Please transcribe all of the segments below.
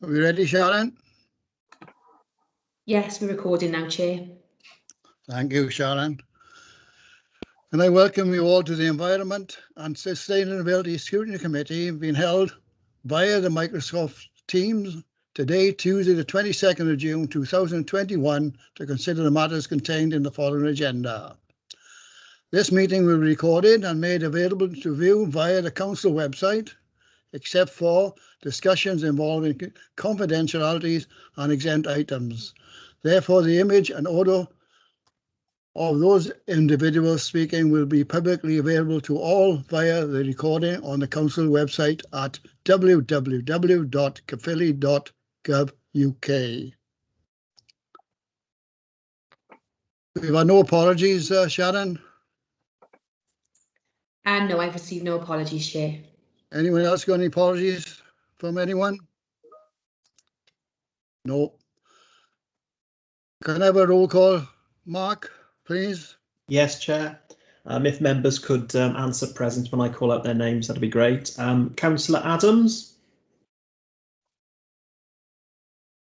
Are we ready, Sharon? Yes, we're recording now, Chair. Thank you, Sharon. And I welcome you all to the Environment and Sustainability Scrutiny Committee being held via the Microsoft Teams today, Tuesday, the 22nd of June, 2021, to consider the matters contained in the following agenda. This meeting will be recorded and made available to view via the Council website, except for discussions involving confidentialities and exempt items. Therefore, the image and audio of those individuals speaking will be publicly available to all via the recording on the Council website at www.caerphilly.gov.uk. We've had no apologies, Sharon? And no, I've received no apologies, Chair. Anyone else got any apologies from anyone? No. Can I have a roll call, Mark, please? Yes, Chair. If members could answer present when I call out their names, that'd be great. Councillor Adams.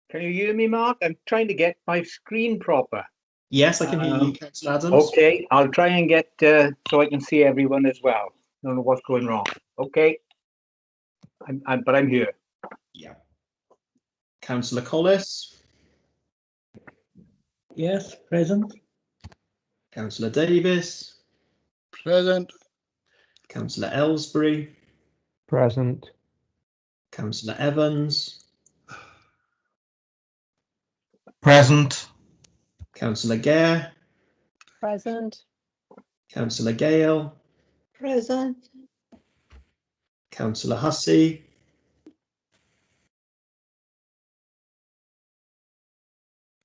Can you hear me, Mark? I'm trying to get my screen proper. Yes, I can hear you, Councillor Adams. Okay, I'll try and get so I can see everyone as well. Don't know what's going wrong. Okay, but I'm here. Yeah. Councillor Collis. Yes, present. Councillor Davis. Present. Councillor Ellsbury. Present. Councillor Evans. Present. Councillor Gare. Present. Councillor Gale. Present. Councillor Hussey.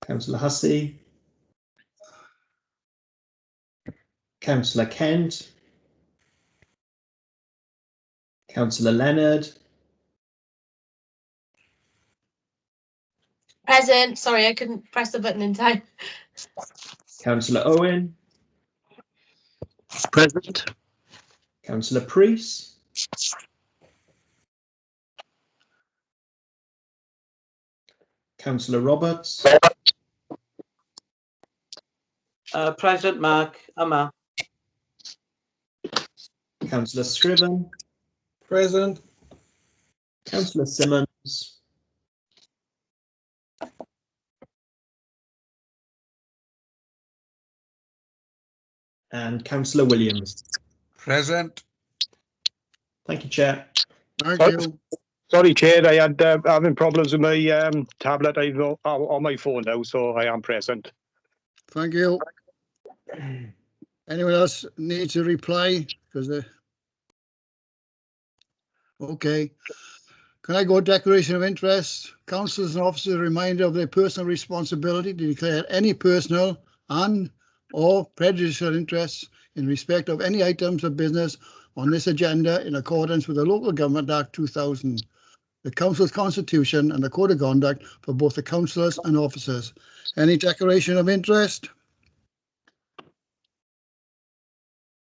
Councillor Hussey. Councillor Kent. Councillor Leonard. Present. Sorry, I couldn't press the button in time. Councillor Owen. Present. Councillor Priest. Councillor Roberts. Present, Mark. Emma. Councillor Scriven. Present. Councillor Simmons. And Councillor Williams. Present. Thank you, Chair. Thank Sorry. you. Sorry, Chair, I had having problems with my tablet. I've on my phone now, so I am present. Thank you. Anyone else need to reply? Because they... Okay. Can I go declaration of interest? Councillors and officers a reminder of their personal responsibility to declare any personal and or prejudicial interests in respect of any items of business on this agenda in accordance with the Local Government Act 2000, the Council's Constitution and the Code of Conduct for both the councillors and officers. Any declaration of interest?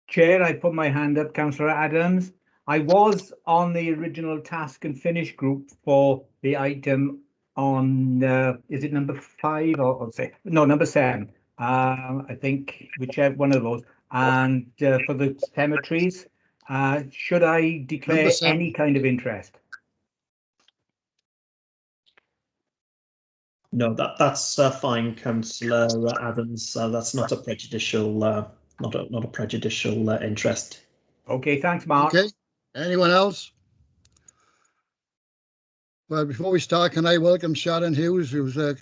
Chair, I put my hand up, Councillor Adams. I was on the original task and finish group for the item on, is it number 5 or say, no, number 7. I think whichever one of those. And for the cemeteries, should I declare any kind of interest? No, that's fine, Councillor Adams. That's not a prejudicial, not a prejudicial interest. Okay, thanks, Mark. Okay. Anyone else? Well, before we start, can I welcome Sharon Hughes, who's the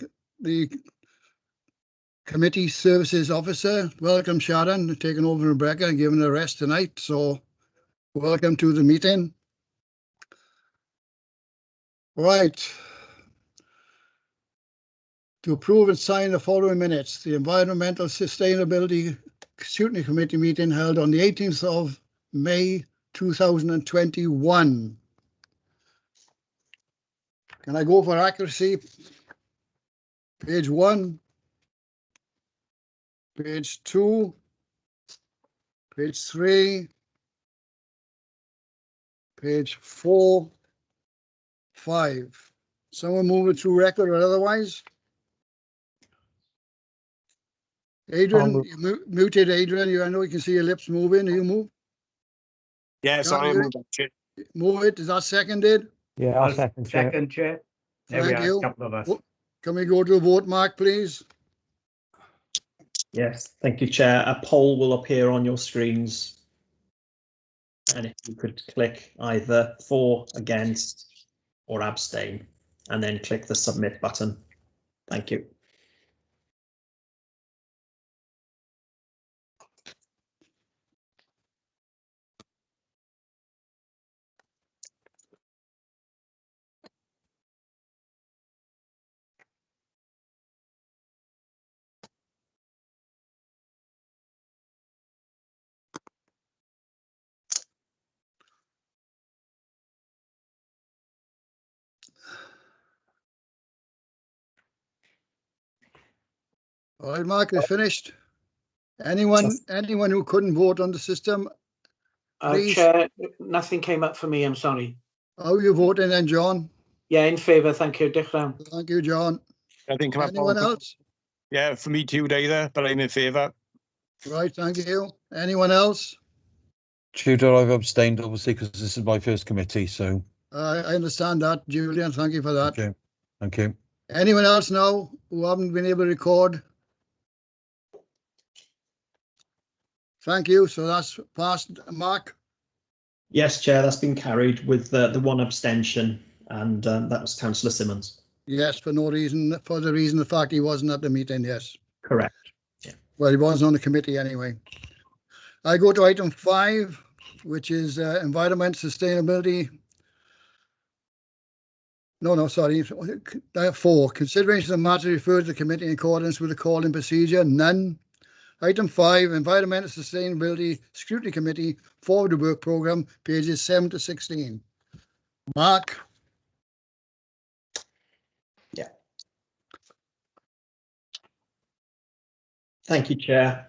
Committee Services Officer. Welcome, Sharon, taking over Rebecca and giving her a rest tonight. So welcome to the meeting. Right. To approve and sign the following minutes, the Environmental Sustainability Scrutiny Committee meeting held on the 18th of May 2021. Can I go for accuracy? Page 1, page 2, page 3, page 4, 5. Someone move it through record or otherwise? Adrian, move. you muted Adrian. I know you can see your lips moving. You move. Yeah, sorry, I you- moved that, Chair. Move it. Is that seconded? Yeah, I'll second, Chair. Second, Chair. There we Thank are, you. a couple of us. Oh. Can we go to a vote, Mark, please? Yes, thank you, Chair. A poll will appear on your screens. And if you could click either for, against, or abstain, and then click the submit button. Thank you. All right, Mark, is finished. Anyone who couldn't vote on the system, please. Chair, nothing came up for me, I'm sorry. How are you voting then, John? Yeah, in favour, thank you. Diolch yn fawr. Thank you, John. I think Anyone else? Yeah, for me too, either, but I'm in favour. Right, thank you. Anyone else? Tudor, I've abstained obviously because this is my first committee, so. I understand that, Julian. Thank you for that. Okay. Thank you. Anyone else now who haven't been able to record? Thank you. So that's passed. Mark? Yes, Chair, that's been carried with the one abstention, and that was Councillor Simmons. Yes, for the fact he wasn't at the meeting, yes. Correct. Yeah. Well, he wasn't on the committee anyway. I go to item 5, which is environment sustainability. No, sorry. 4, consideration of matter referred to the committee in accordance with the calling procedure, none. Item 5, environmental sustainability scrutiny committee forward to work programme, pages 7 to 16. Mark? Yeah. Thank you, Chair.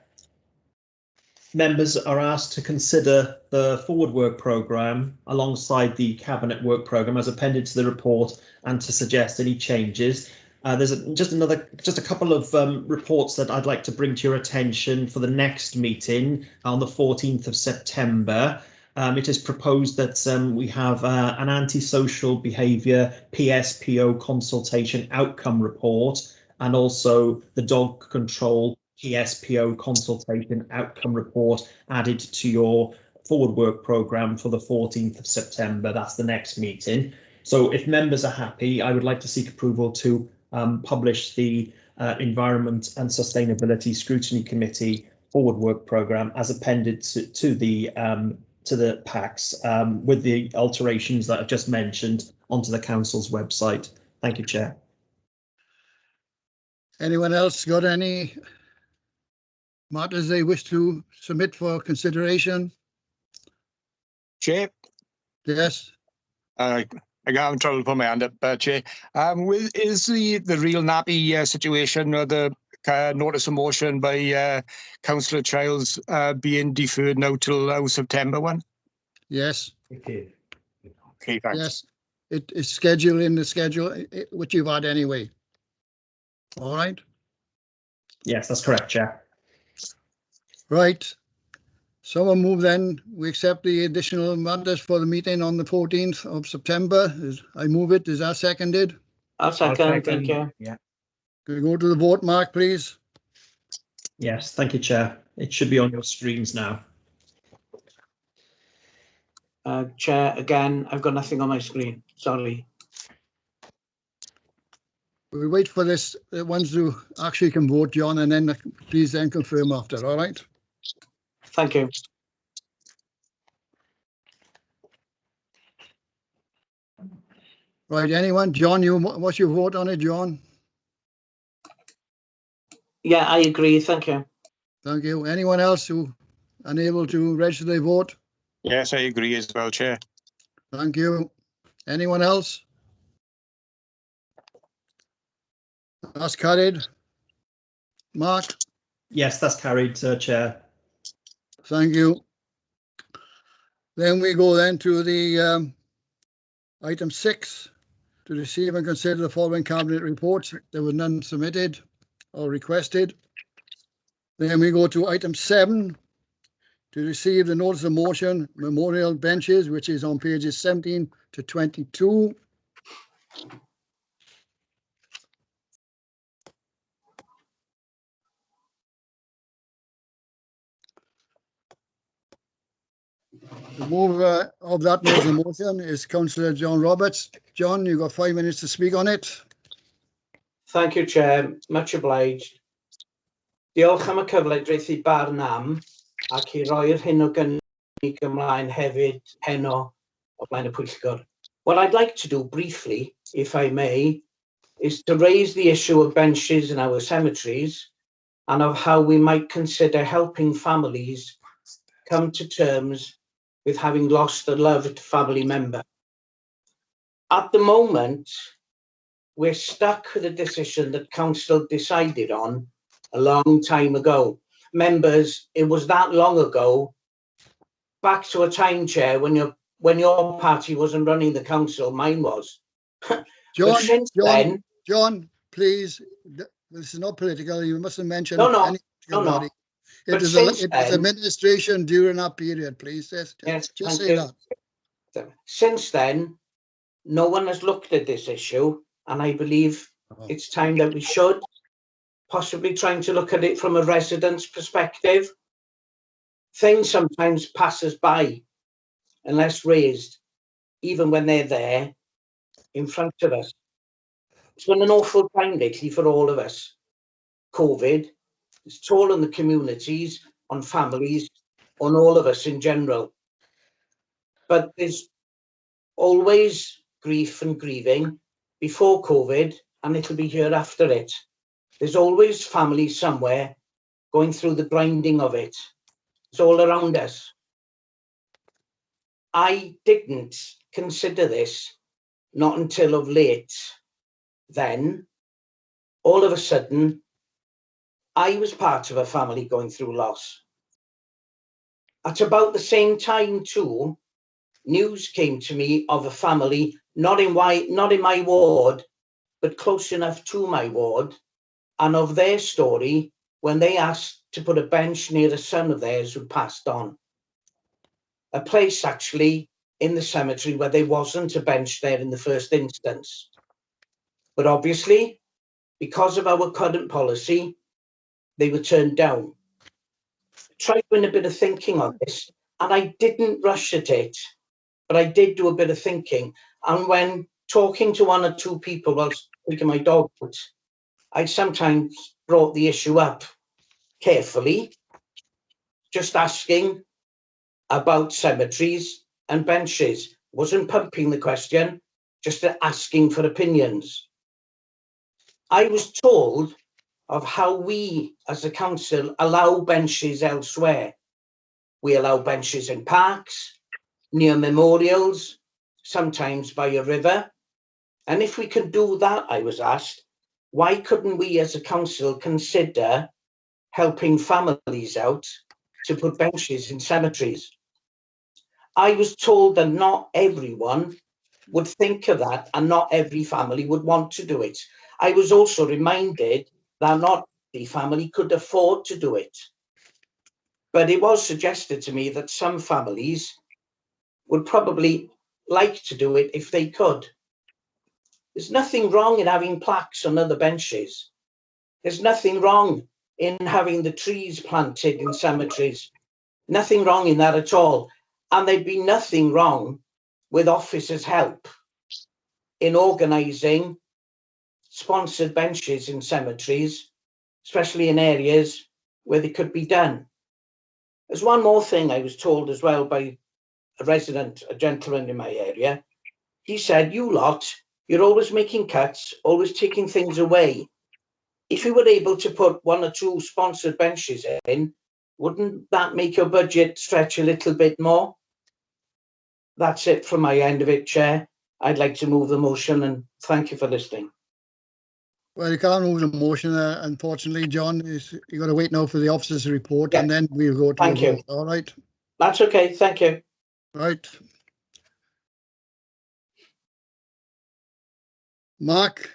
Members are asked to consider the forward work programme alongside the cabinet work programme as appended to the report and to suggest any changes. There's just a couple of reports that I'd like to bring to your attention for the next meeting on the 14th of September. It is proposed that we have an antisocial behaviour PSPO consultation outcome report and also the dog control PSPO consultation outcome report added to your forward work programme for the 14th of September. That's the next meeting. So if members are happy, I would like to seek approval to publish the Environment and Sustainability Scrutiny Committee forward work programme as appended to the packs with the alterations that I've just mentioned onto the council's website. Thank you, Chair. Anyone else got any matters they wish to submit for consideration? Chair? Yes. I got in trouble to put my hand up, Chair. Is the real nappy situation or the notice of motion by Councillor Childs being deferred now till our September one? Yes. It is. Okay, thanks. Yes. It is scheduled in the schedule, which you've had anyway. All right. Yes, that's correct, Chair. Right. Someone move then. We accept the additional matters for the meeting on the 14th of September. I move it. Is that seconded? I'll second, thank you. Yeah. Can we go to the vote, Mark, please? Yes, thank you, Chair. It should be on your screens now. Chair, again, I've got nothing on my screen. Sorry. We wait for this, the ones who actually can vote, John, and then please then confirm after, all right? Thank you. Right, anyone? John, what's your vote on it, John? Yeah, I agree. Thank you. Thank you. Anyone else who unable to register their vote? Yes, I agree as well, Chair. Thank you. Anyone else? That's carried. Mark? Yes, that's carried, Chair. Thank you. Then we go then to the item 6, to receive and consider the following cabinet reports. There were none submitted or requested. Then we go to item 7, to receive the notice of motion memorial benches, which is on pages 17 to 22. The mover of that notice of motion is Councillor John Roberts. John, you've got 5 minutes to speak on it. Thank you, Chair. Much obliged. Diolch am y cyfle i dreithi barn am ac i roi'r hyn o gynnig ymlaen hefyd heno o blaen y pwyllgor. What I'd like to do briefly, if I may, is to raise the issue of benches in our cemeteries and of how we might consider helping families come to terms with having lost a loved family member. At the moment, we're stuck with a decision that council decided on a long time ago. Members, it was that long ago, back to a time, Chair, when your party wasn't running the council, mine was. John, please, this is not political. You mustn't mention No. any political body. It is administration during that period, please. Just say that. Since then, no one has looked at this issue, and I believe it's time that we should, possibly trying to look at it from a resident's perspective. Things sometimes pass us by unless raised, even when they're there in front of us. It's been an awful time lately for all of us. COVID, it's toll on the communities, on families, on all of us in general. But there's always grief and grieving before COVID, and it'll be here after it. There's always families somewhere going through the grinding of it. It's all around us. I didn't consider this not until of late. Then, all of a sudden, I was part of a family going through loss. At about the same time too, news came to me of a family, not in my ward, but close enough to my ward, and of their story when they asked to put a bench near a son of theirs who passed on. A place actually in the cemetery where there wasn't a bench there in the first instance. But obviously, because of our current policy, they were turned down. I tried doing a bit of thinking on this, and I didn't rush at it, but I did do a bit of thinking. And when talking to one or two people whilst taking my dog out, I sometimes brought the issue up carefully, just asking about cemeteries and benches. Wasn't pumping the question, just asking for opinions. I was told of how we as a council allow benches elsewhere. We allow benches in parks, near memorials, sometimes by a river. And if we could do that, I was asked, why couldn't we as a council consider helping families out to put benches in cemeteries? I was told that not everyone would think of that and not every family would want to do it. I was also reminded that not every family could afford to do it. But it was suggested to me that some families would probably like to do it if they could. There's nothing wrong in having plaques on other benches. There's nothing wrong in having the trees planted in cemeteries. Nothing wrong in that at all. And there'd be nothing wrong with officers' help in organising sponsored benches in cemeteries, especially in areas where they could be done. There's one more thing I was told as well by a resident, a gentleman in my area. He said, you lot, you're always making cuts, always taking things away. If you were able to put one or two sponsored benches in, wouldn't that make your budget stretch a little bit more? That's it from my end of it, Chair. I'd like to move the motion and thank you for listening. Well, you can't move the motion, unfortunately, John. You've got to wait now for the officer's report, Yeah. and then we'll go to Thank the you. vote. All right. That's okay. Thank you. Right. Mark,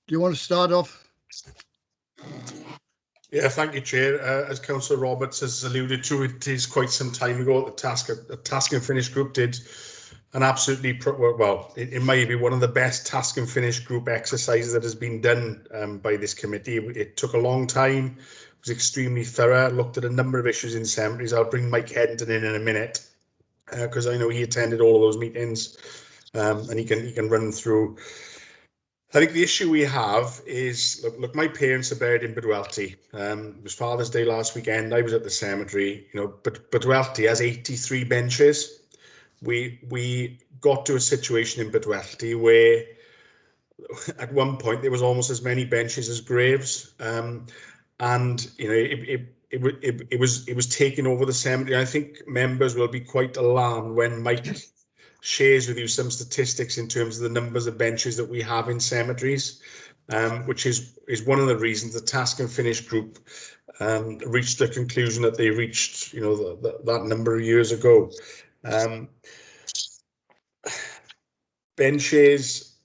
do you want to start off? Yeah, thank you, Chair. As Councillor Roberts has alluded to, it is quite some time ago that the task and finish group did an absolutely, well, it may be one of the best task and finish group exercises that has been done by this committee. It took a long time, it was extremely thorough, looked at a number of issues in cemeteries. I'll bring Mike Headington in a minute because I know he attended all of those meetings and he can run through. I think the issue we have is, look, my parents are buried in Bydwelty. It was Father's Day last weekend. I was at the cemetery, but Bydwelty has 83 benches. We got to a situation in Bydwelty where at one point there was almost as many benches as graves. And it was taking over the cemetery. I think members will be quite alarmed when Mike shares with you some statistics in terms of the numbers of benches that we have in cemeteries, which is one of the reasons the task and finish group reached the conclusion that they reached, that number of years ago. Benches,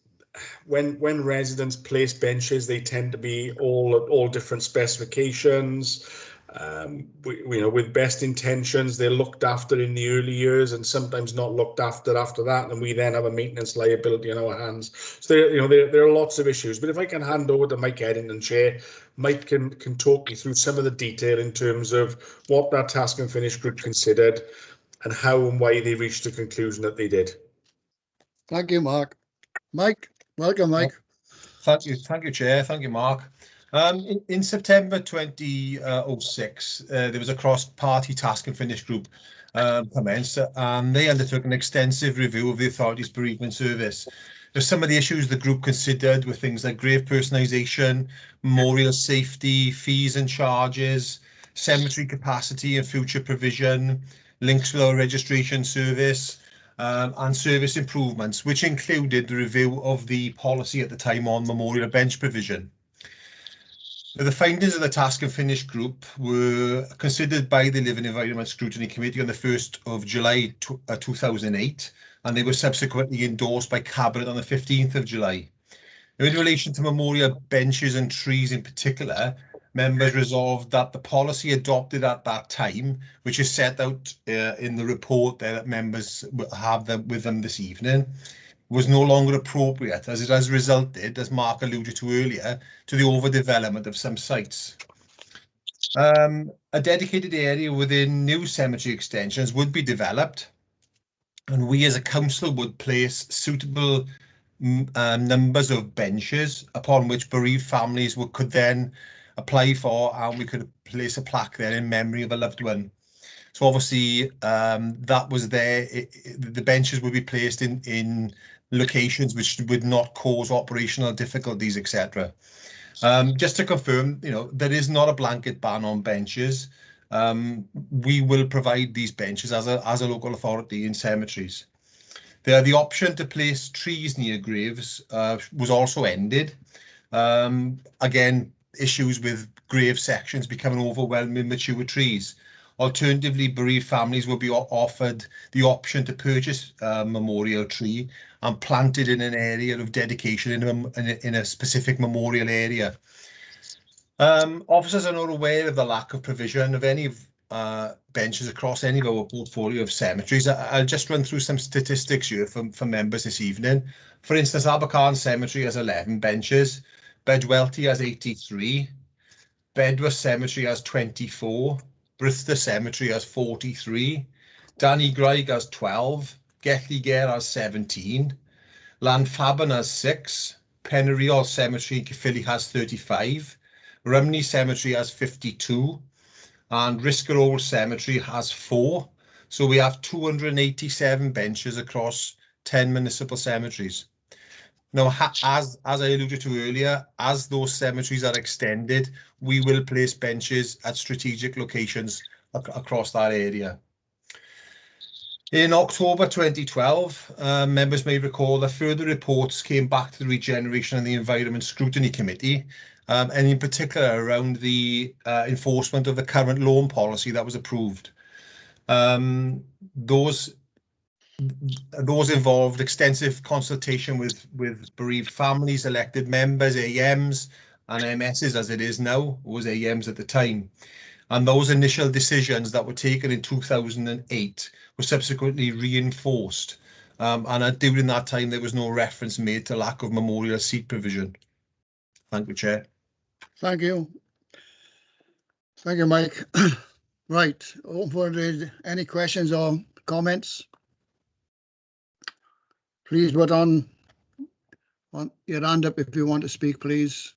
when residents place benches, they tend to be all different specifications. With best intentions, they're looked after in the early years and sometimes not looked after that, and we then have a maintenance liability in our hands. So there are lots of issues. But if I can hand over to Mike Headington, Chair, Mike can talk you through some of the detail in terms of what that task and finish group considered and how and why they reached the conclusion that they did. Thank you, Mark. Mike, welcome, Mike. Thank you, Chair. Thank you, Mark. In September 2006, there was a cross-party task and finish group commenced, and they undertook an extensive review of the authority's bereavement service. Some of the issues the group considered were things like grave personalisation, memorial safety, fees and charges, cemetery capacity and future provision, links with our registration service, and service improvements, which included the review of the policy at the time on memorial bench provision. Now, the findings of the task and finish group were considered by the Living Environment Scrutiny Committee on the 1st of July 2008, and they were subsequently endorsed by Cabinet on the 15th of July. Now, in relation to memorial benches and trees in particular, members resolved that the policy adopted at that time, which is set out in the report that members have with them this evening, was no longer appropriate, as it has resulted, as Mark alluded to earlier, to the overdevelopment of some sites. A dedicated area within new cemetery extensions would be developed, and we as a council would place suitable numbers of benches upon which bereaved families could then apply for, and we could place a plaque there in memory of a loved one. So obviously that was there. The benches would be placed in locations which would not cause operational difficulties, etc. Just to confirm, there is not a blanket ban on benches. We will provide these benches as a local authority in cemeteries. The option to place trees near graves was also ended. Again, issues with grave sections becoming overwhelmed with mature trees. Alternatively, bereaved families will be offered the option to purchase a memorial tree and plant it in an area of dedication in a specific memorial area. Officers are not aware of the lack of provision of any benches across any of our portfolio of cemeteries. I'll just run through some statistics here for members this evening. For instance, Abercarn Cemetery has 11 benches, Bydwelty has 83, Bedworth Cemetery has 24, Bristol Cemetery has 43, Dannygraig has 12, Gethlygare has 17, Llanfabon has 6, Penriol Cemetery in Caerphilly has 35, Rumney Cemetery has 52, and Riskerole Cemetery has 4. So we have 287 benches across 10 municipal cemeteries. Now, as I alluded to earlier, as those cemeteries are extended, we will place benches at strategic locations across that area. In October 2012, members may recall that further reports came back to the Regeneration and the Environment Scrutiny Committee, and in particular around the enforcement of the current loan policy that was approved. Those those involved extensive consultation with bereaved families, elected members, AMs and MSs as it is now, was AMs at the time. And those initial decisions that were taken in 2008 were subsequently reinforced. And during that time, there was no reference made to lack of memorial seat provision. Thank you, Chair. Thank you. Thank you, Mike. Right, open for any questions or comments. Please put on your hand up if you want to speak, please.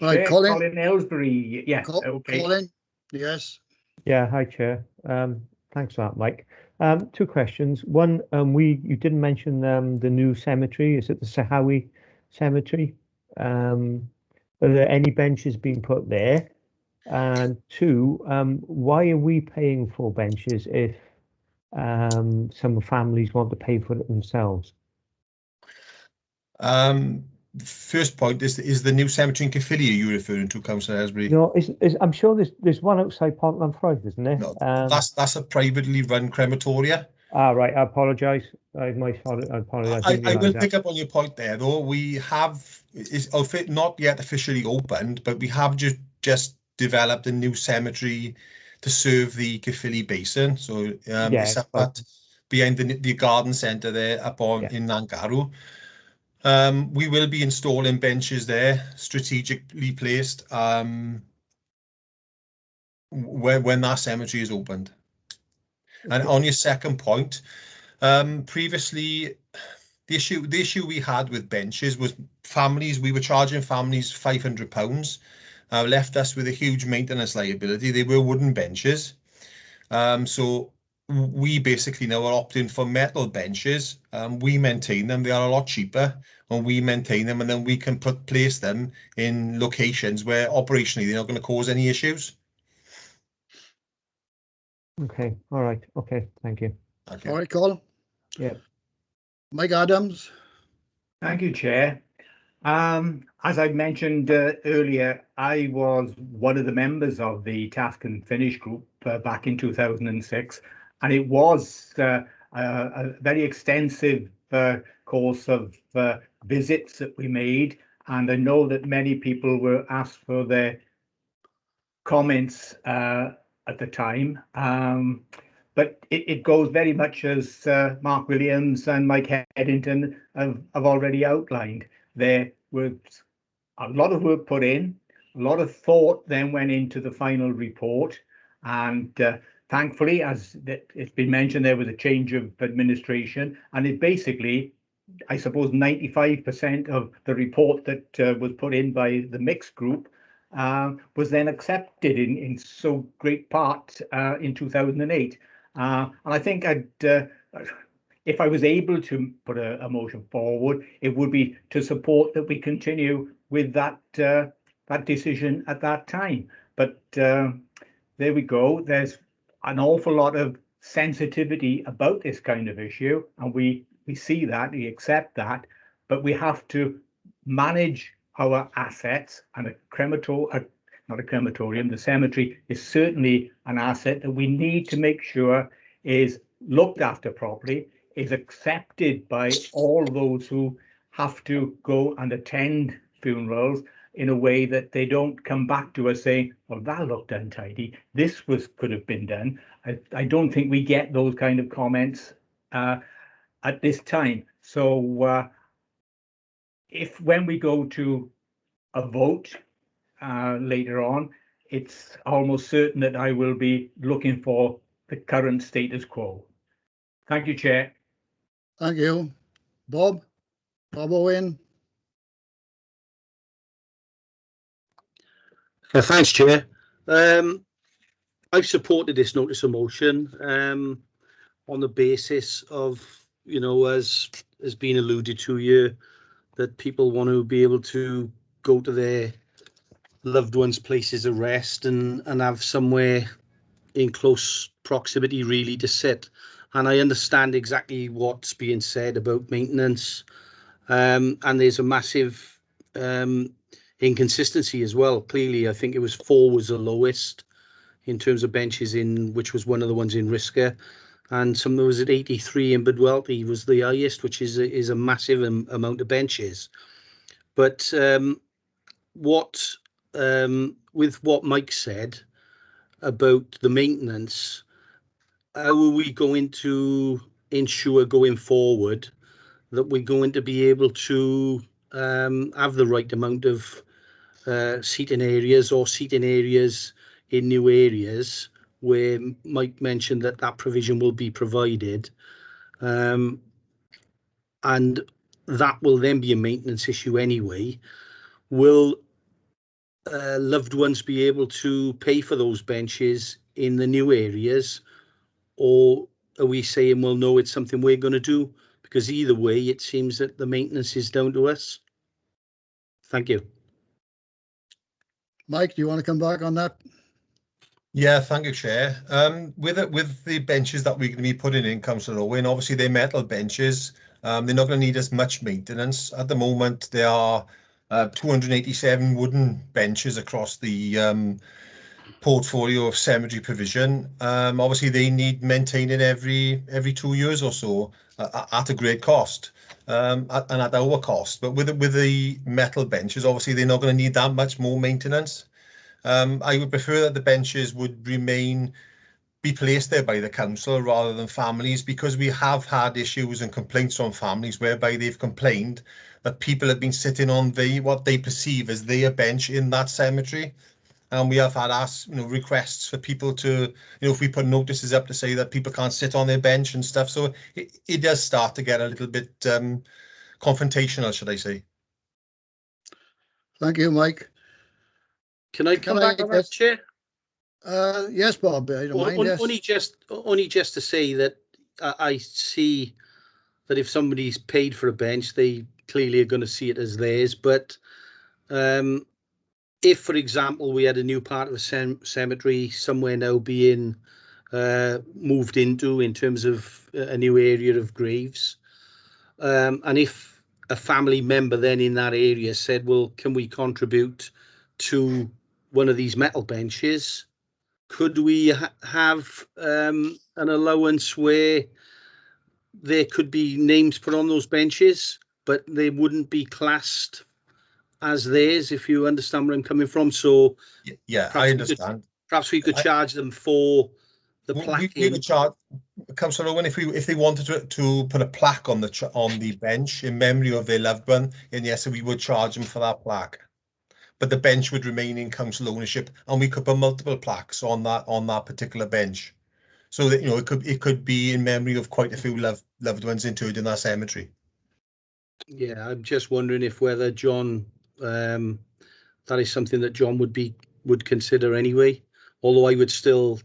Right, Chair, Colin. Colin Aylesbury. Yeah, okay. Colin, yes. Yeah, hi, Chair. Thanks for that, Mike. Two questions. One, you didn't mention the new cemetery. Is it the Sahawi Cemetery? Are there any benches being put there? And two, why are we paying for benches if some families want to pay for it themselves? First point is the new cemetery in Caerphilly you're referring to, Councillor Aylesbury? No, I'm sure there's one outside Pontland Frith, isn't there? No, that's a privately run crematoria. Right, I apologise. I apologise. I will pick up on your point there, though. We have, it's not yet officially opened, but we have just developed a new cemetery to serve the Caerphilly Basin. So it's up behind the garden centre there up in Nangarw. We will be installing benches there, strategically placed, when that cemetery is opened. And on your second point, previously the issue we had with benches was we were charging families £500, left us with a huge maintenance liability. They were wooden benches. So we basically now are opting for metal benches. We maintain them. They are a lot cheaper, and we maintain them, and then we can place them in locations where operationally they're not going to cause any issues. Okay. All right. Okay. Thank you. Okay. All right, Colin. Yeah. Mike Adams. Thank you, Chair. As I mentioned earlier, I was one of the members of the Task and Finish group back in 2006, and it was a very extensive course of visits that we made, and I know that many people were asked for their comments at the time, but it goes very much as Mark Williams and Mike Headington have already outlined. There was a lot of work put in, a lot of thought then went into the final report, and thankfully, as it's been mentioned, there was a change of administration, and it basically, I suppose, 95% of the report that was put in by the mixed group was then accepted in so great part in 2008. And I think if I was able to put a motion forward, it would be to support that we continue with that decision at that time. But there we go. There's an awful lot of sensitivity about this kind of issue, and we see that, we accept that, but we have to manage our assets, and not a crematorium, the cemetery is certainly an asset that we need to make sure is looked after properly, is accepted by all those who have to go and attend funerals in a way that they don't come back to us saying, well, that looked untidy, this could have been done. I don't think we get those kind of comments at this time. So if when we go to a vote later on, it's almost certain that I will be looking for the current status quo. Thank you, Chair. Thank you. Bob Owen. Thanks, Chair. I've supported this notice of motion on the basis of, as has been alluded to here, that people want to be able to go to their loved ones' places of rest and have somewhere in close proximity really to sit. And I understand exactly what's being said about maintenance, and there's a massive inconsistency as well. Clearly, I think it was 4 was the lowest, in terms of benches in, which was one of the ones in Risca, and some of those at 83 in Bidwelty was the highest, which is a massive amount of benches. But with what Mike said about the maintenance, how are we going to ensure going forward that we're going to be able to have the right amount of seating areas or seating areas in new areas where Mike mentioned that that provision will be provided, and that will then be a maintenance issue anyway. Will loved ones be able to pay for those benches in the new areas, or are we saying, well, no, it's something we're going to do? Because either way, it seems that the maintenance is down to us. Thank you. Mike, do you want to come back on that? Yeah, thank you, Chair. With the benches that we're going to be putting in, Councillor Owen, obviously they're metal benches. They're not going to need as much maintenance. At the moment, there are 287 wooden benches across the portfolio of cemetery provision. Obviously, they need maintaining every 2 years or so at a great cost, and at our cost. But with the metal benches, obviously, they're not going to need that much more maintenance. I would prefer that the benches would be placed there by the council rather than families, because we have had issues and complaints from families whereby they've complained that people have been sitting on what they perceive as their bench in that cemetery. And we have had requests for people to, if we put notices up to say that people can't sit on their bench and stuff. So it does start to get a little bit confrontational, should I say. Thank you, Mike. Can I come back on that, Chair? Yes, Bob. I don't mind. Yes. Only just to say that I see that if somebody's paid for a bench, they clearly are going to see it as theirs. But if, for example, we had a new part of the cemetery somewhere now being moved into in terms of a new area of graves, and if a family member then in that area said, well, can we contribute to one of these metal benches? Could we have an allowance where there could be names put on those benches, but they wouldn't be classed as theirs, if you understand where I'm coming from? So yeah, I understand. Perhaps we could charge them for the plaque. We would charge, Councillor Owen, if they wanted to put a plaque on the bench in memory of their loved one, and yes, we would charge them for that plaque. But the bench would remain in council ownership, and we could put multiple plaques on that particular bench, so that it could be in memory of quite a few loved ones interred in that cemetery. Yeah, I'm just wondering if whether John, that is something that John would consider anyway. Although I would still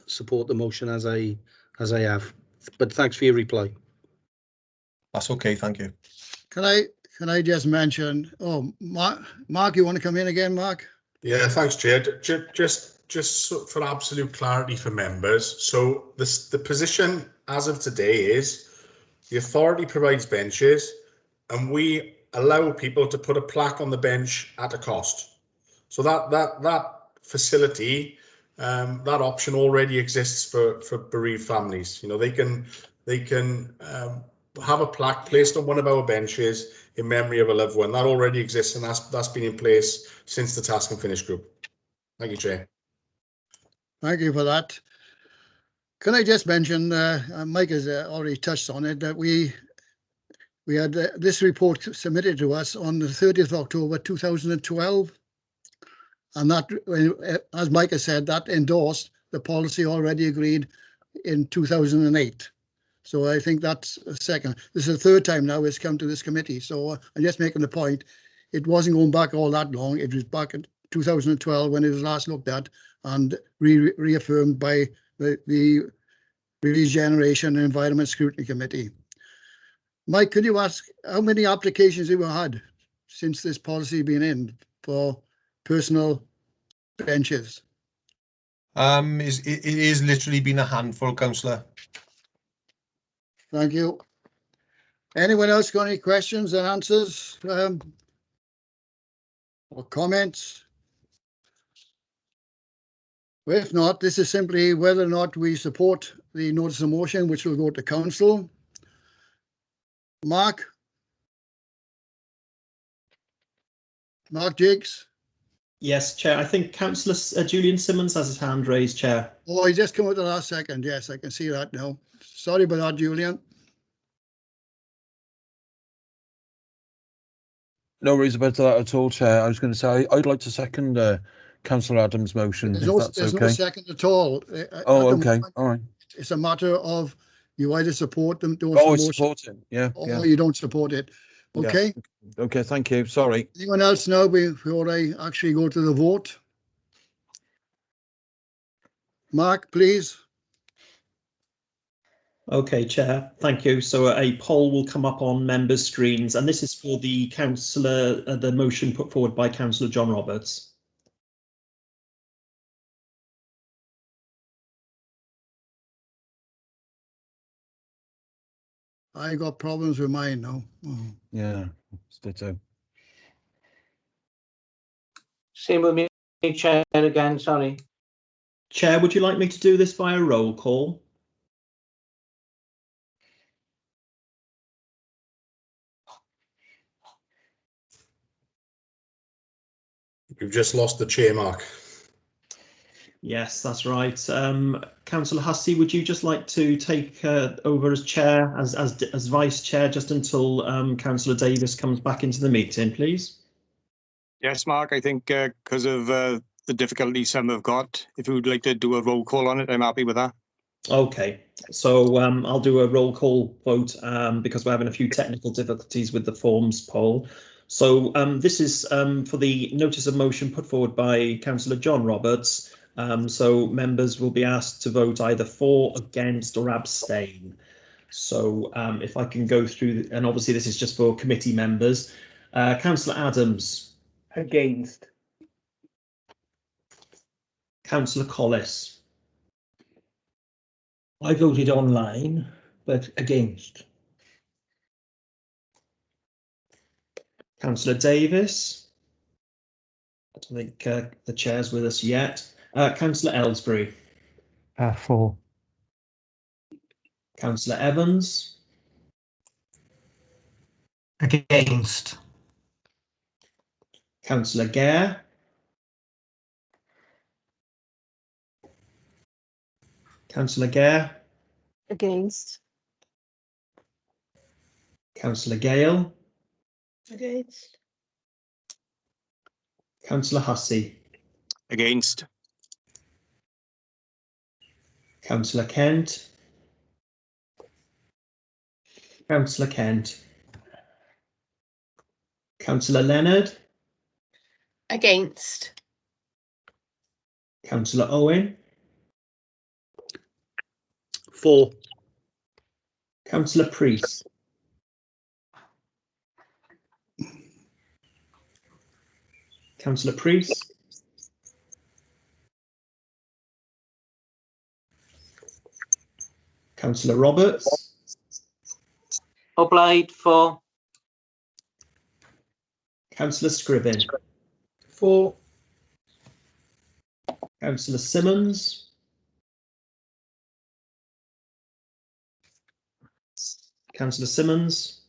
support the motion as I have. But thanks for your reply. That's okay, thank you. Can I just mention? Oh, Mark, you want to come in again, Mark? Yeah, thanks, Chair. Just for absolute clarity for members. So the position as of today is the authority provides benches, and we allow people to put a plaque on the bench at a cost. So that facility, that option already exists for bereaved families. They can have a plaque placed on one of our benches in memory of a loved one. That already exists, and that's been in place since the Task and Finish group. Thank you, Chair. Thank you for that. Can I just mention, Mike has already touched on it, that we had this report submitted to us on the 30th of October 2012, and that, as Mike has said, that endorsed the policy already agreed in 2008. So I think that's a second. This is the third time now it's come to this committee. So I'm just making the point. It wasn't going back all that long. It was back in 2012 when it was last looked at and reaffirmed by the Regeneration and Environment Scrutiny Committee. Mike, could you ask how many applications you had since this policy been in for personal benches? It is literally been a handful, Councillor. Thank you. Anyone else got any questions and answers or comments? If not, this is simply whether or not we support the notice of motion, which will go to council. Mark? Mark Jakes? Yes, Chair. I think Councillor Julian Simmons has his hand raised, Chair. Oh, he just came out the last second. Yes, I can see that now. Sorry about that, Julian. No worries about that at all, Chair. I was going to say I'd like to second Councillor Adams' motion, if that's There's okay. no second at all. Oh, At the okay. moment, All right. it's a matter of you either support them, don't Oh, I motion, support it. Yeah. or Yeah. you don't support it. Yeah. Okay. Okay. Thank you. Sorry. Anyone else now before I actually go to the vote? Mark, please. Okay, Chair. Thank you. So a poll will come up on members' screens, and this is for the the motion put forward by Councillor John Roberts. I got problems with mine now. Oh. Yeah. Ditto. Same with me, Chair, again, sorry. Chair, would you like me to do this via roll call? You've just lost the chair, Mark. Yes, that's right. Councillor Hussey, would you just like to take over as chair, as vice chair, just until Councillor Davis comes back into the meeting, please? Yes, Mark, I think because of the difficulties some have got, if you would like to do a roll call on it, I'm happy with that. Okay, so I'll do a roll call vote because we're having a few technical difficulties with the forms poll. So this is for the notice of motion put forward by Councillor John Roberts. So members will be asked to vote either for, against or abstain. So if I can go through, and obviously this is just for committee members. Councillor Adams. Against. Councillor Collis. I voted online, but against. Councillor Davis. I don't think the chair's with us yet. Councillor Ellsbury. For. Councillor Evans. Against. Councillor Gare. Councillor Gare. Against. Councillor Gale. Against. Councillor Hussey. Against. Councillor Kent. Councillor Kent. Councillor Leonard. Against. Councillor Owen. For. Councillor Priest. Councillor Priest. Councillor Roberts. Obliged for. Councillor Scriven. For. Councillor Simmons. Councillor Simmons.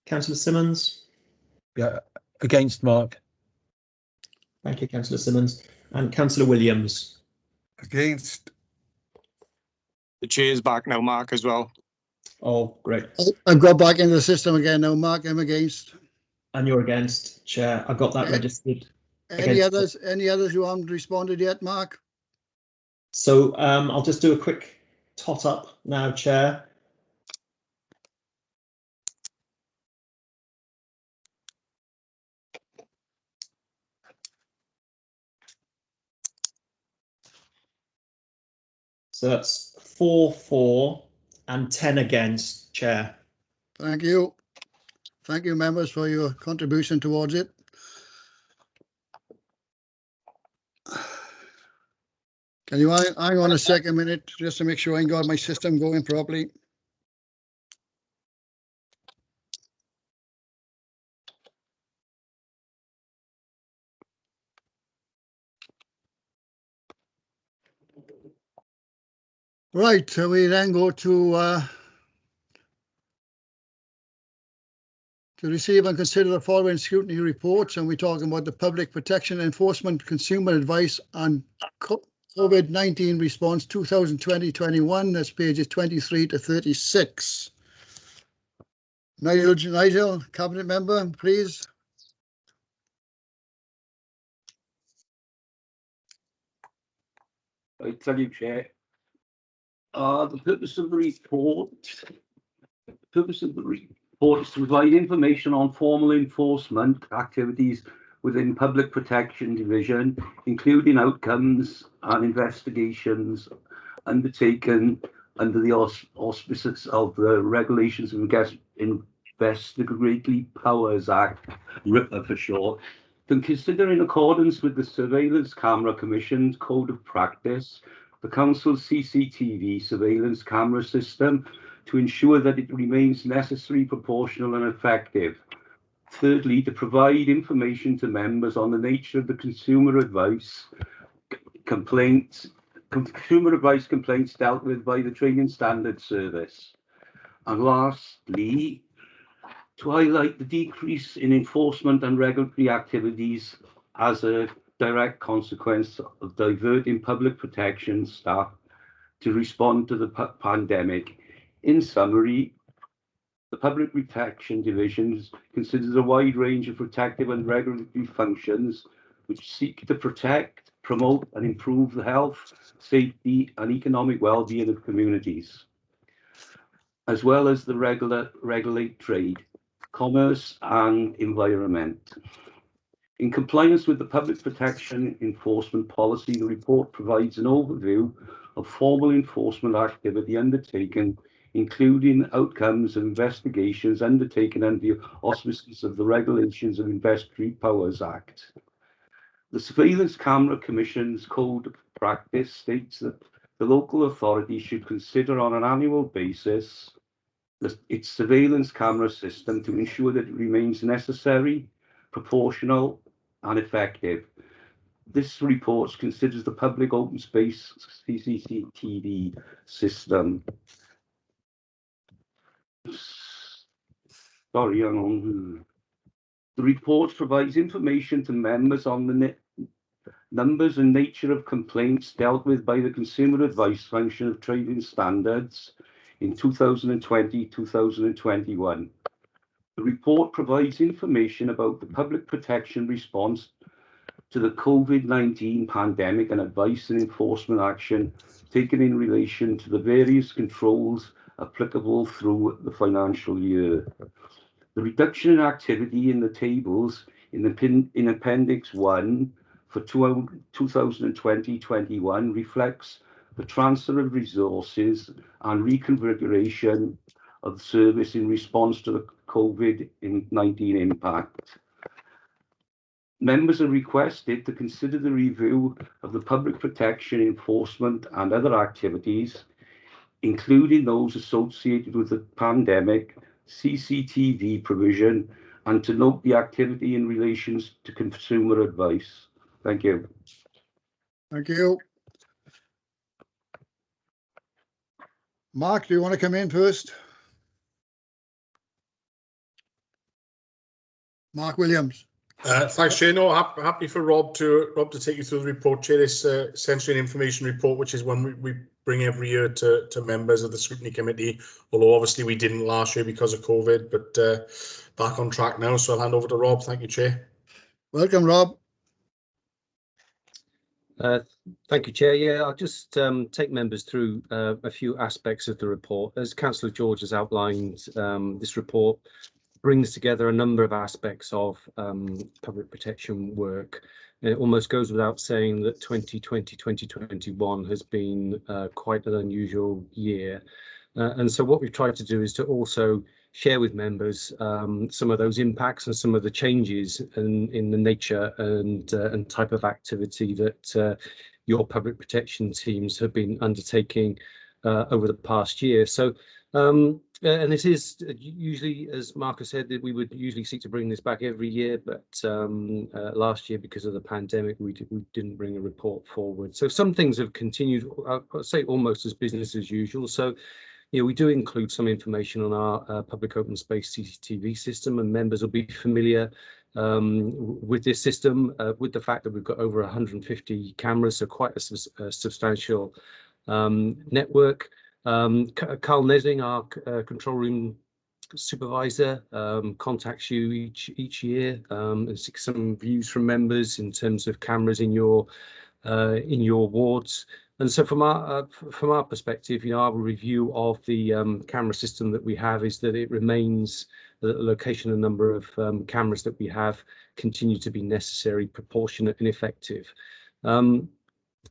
Councillor Simmons. Yeah. Against, Mark. Thank you, Councillor Simmons. And Councillor Williams. Against. The chair's back now, Mark, as well. Oh, great. I've got back into the system again now, Mark. I'm against. And you're against, Chair. I've got that registered. Any others who haven't responded yet, Mark? So I'll just do a quick tot up now, Chair. So that's 4 for and 10 against, Chair. Thank you. Thank you, members, for your contribution towards it. Can you hang on a second minute just to make sure I got my system going properly? Right, so we then go to receive and consider the following scrutiny reports, and we're talking about the Public Protection Enforcement Consumer Advice on COVID-19 Response 2020-21. That's pages 23 to 36. Nigel, Cabinet Member, please. Thank you, Chair. The purpose of the report is to provide information on formal enforcement activities within Public Protection Division, including outcomes and investigations undertaken under the auspices of the Regulations of Investigatory Powers Act, RIPA for short, to consider in accordance with the Surveillance Camera Commission's Code of Practice, the Council's CCTV surveillance camera system to ensure that it remains necessary, proportional and effective. Thirdly, to provide information to members on the nature of the consumer advice complaints dealt with by the Training Standards Service. And lastly, to highlight the decrease in enforcement and regulatory activities as a direct consequence of diverting public protection staff to respond to the pandemic. In summary, the Public Protection Division considers a wide range of protective and regulatory functions which seek to protect, promote and improve the health, safety and economic well-being of communities, as well as the regulate trade, commerce and environment. In compliance with the Public Protection Enforcement Policy, the report provides an overview of formal enforcement activity undertaken, including outcomes of investigations undertaken under the auspices of the Regulations of Investigatory Powers Act. The Surveillance Camera Commission's Code of Practice states that the local authority should consider on an annual basis its surveillance camera system to ensure that it remains necessary, proportional and effective. This report considers the public open space CCTV system. Sorry, hang on. The report provides information to members on the numbers and nature of complaints dealt with by the Consumer Advice Function of Trading Standards in 2020-2021. The report provides information about the public protection response to the COVID-19 pandemic and advice and enforcement action taken in relation to the various controls applicable through the financial year. The reduction in activity in the tables in Appendix 1 for 2020-21 reflects the transfer of resources and reconfiguration of the service in response to the COVID-19 impact. Members are requested to consider the review of the public protection, enforcement and other activities, including those associated with the pandemic, CCTV provision, and to note the activity in relation to consumer advice. Thank you. Thank you. Mark, do you want to come in first? Mark Williams. Thanks, Chair. No, happy for Rob to take you through the report, Chair. This sensory and information report, which is one we bring every year to members of the Scrutiny Committee, although obviously we didn't last year because of COVID, but back on track now. So I'll hand over to Rob. Thank you, Chair. Welcome, Rob. Thank you, Chair. Yeah, I'll just take members through a few aspects of the report. As Councillor George has outlined, this report brings together a number of aspects of public protection work. It almost goes without saying that 2020-2021 has been quite an unusual year. And so what we've tried to do is to also share with members some of those impacts and some of the changes in the nature and type of activity that your public protection teams have been undertaking over the past year. So and this is usually, as Marcus said, that we would usually seek to bring this back every year, but last year, because of the pandemic, we didn't bring a report forward. So some things have continued, I'd say almost as business as usual. So, you know, we do include some information on our public open space CCTV system, and members will be familiar with this system, with the fact that we've got over 150 cameras, so quite a substantial network. Carl Nesling, our control room supervisor, contacts you each year and seeks some views from members in terms of cameras in your wards. And so from our perspective, you know, our review of the camera system that we have is that it remains, the location and number of cameras that we have continue to be necessary, proportionate and effective.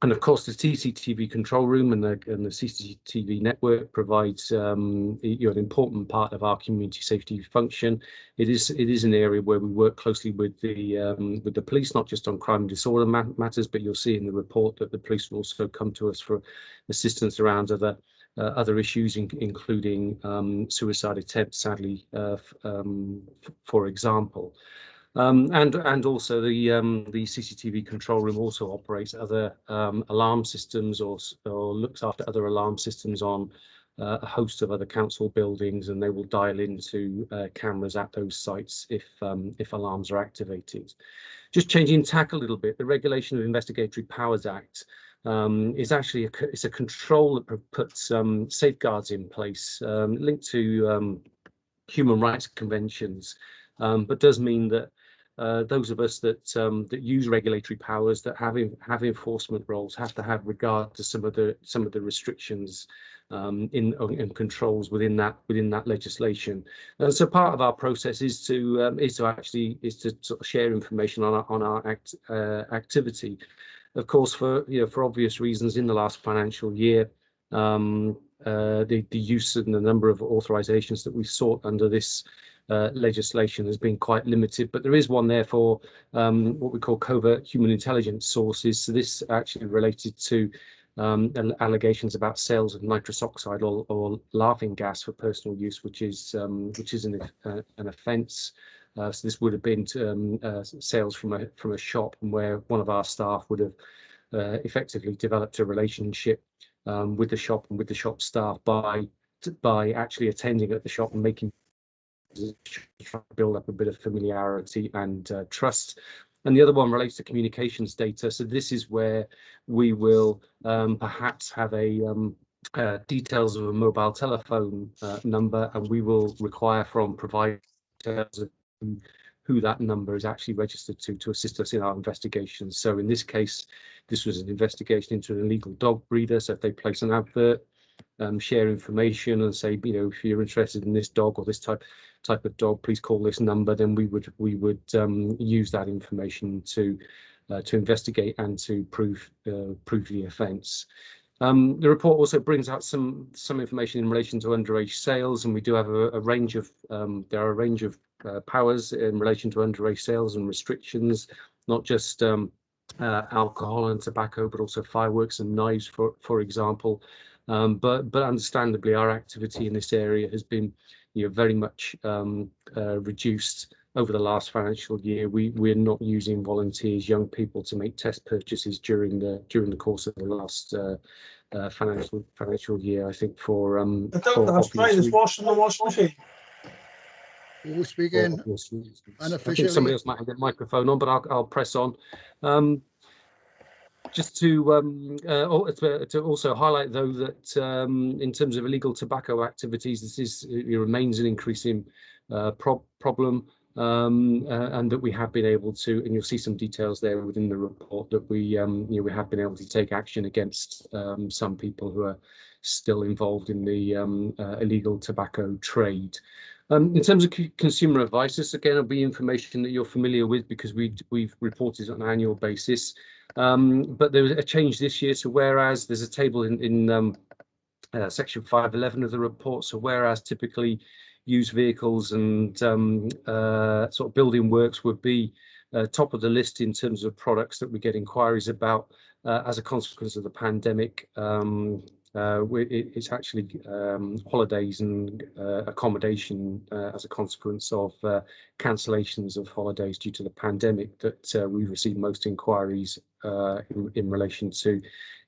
And of course, the CCTV control room and the CCTV network provides you know, an important part of our community safety function. It is an area where we work closely with the police, not just on crime and disorder matters, but you'll see in the report that the police will also come to us for assistance around other issues, including suicide attempts, sadly, for example. And also the CCTV control room also operates other alarm systems or looks after other alarm systems on a host of other council buildings, and they will dial into cameras at those sites if alarms are activated. Just changing tack a little bit, the Regulation of Investigatory Powers Act is actually it's a control that puts safeguards in place linked to human rights conventions, but does mean that those of us that use regulatory powers, that have enforcement roles, have to have regard to some of the restrictions and controls within that legislation. And so part of our process is to sort of share information on our activity. Of course, for obvious reasons, in the last financial year, the use and the number of authorizations that we sought under this legislation has been quite limited, but there is one there for what we call covert human intelligence sources. So this actually related to allegations about sales of nitrous oxide or laughing gas for personal use, which is an offence. So this would have been sales from a shop, where one of our staff would have effectively developed a relationship with the shop and with the shop staff by actually attending at the shop and making try to build up a bit of familiarity and trust. And the other one relates to communications data. So this is where we will perhaps have details of a mobile telephone number, and we will require from providers who that number is actually registered to assist us in our investigations. So in this case, this was an investigation into an illegal dog breeder. So if they place an advert, share information and say, you know, if you're interested in this dog or this type of dog, please call this number, then we would use that information to investigate and to prove the offence. The report also brings out some information in relation to underage sales, and we do have a range of powers in relation to underage sales and restrictions, not just alcohol and tobacco, but also fireworks and knives, for example. But understandably, our activity in this area has been, you know, very much reduced over the last financial year. We're not using volunteers, young people, to make test purchases during the course of the last financial year. I think for That's right. It's washing the washing machine. Who's speaking? I think somebody else might have their microphone on, but I'll press on. Just to also highlight, though, that in terms of illegal tobacco activities, it remains an increasing problem, and that we have been able to, and you'll see some details there within the report, that we have been able to take action against some people who are still involved in the illegal tobacco trade. In terms of consumer advice, this again will be information that you're familiar with because we've reported on an annual basis. But there was a change this year. So whereas there's a table in section 511 of the report, so whereas typically used vehicles and sort of building works would be top of the list in terms of products that we get inquiries about as a consequence of the pandemic. It's actually holidays and accommodation as a consequence of cancellations of holidays due to the pandemic that we received most inquiries in relation to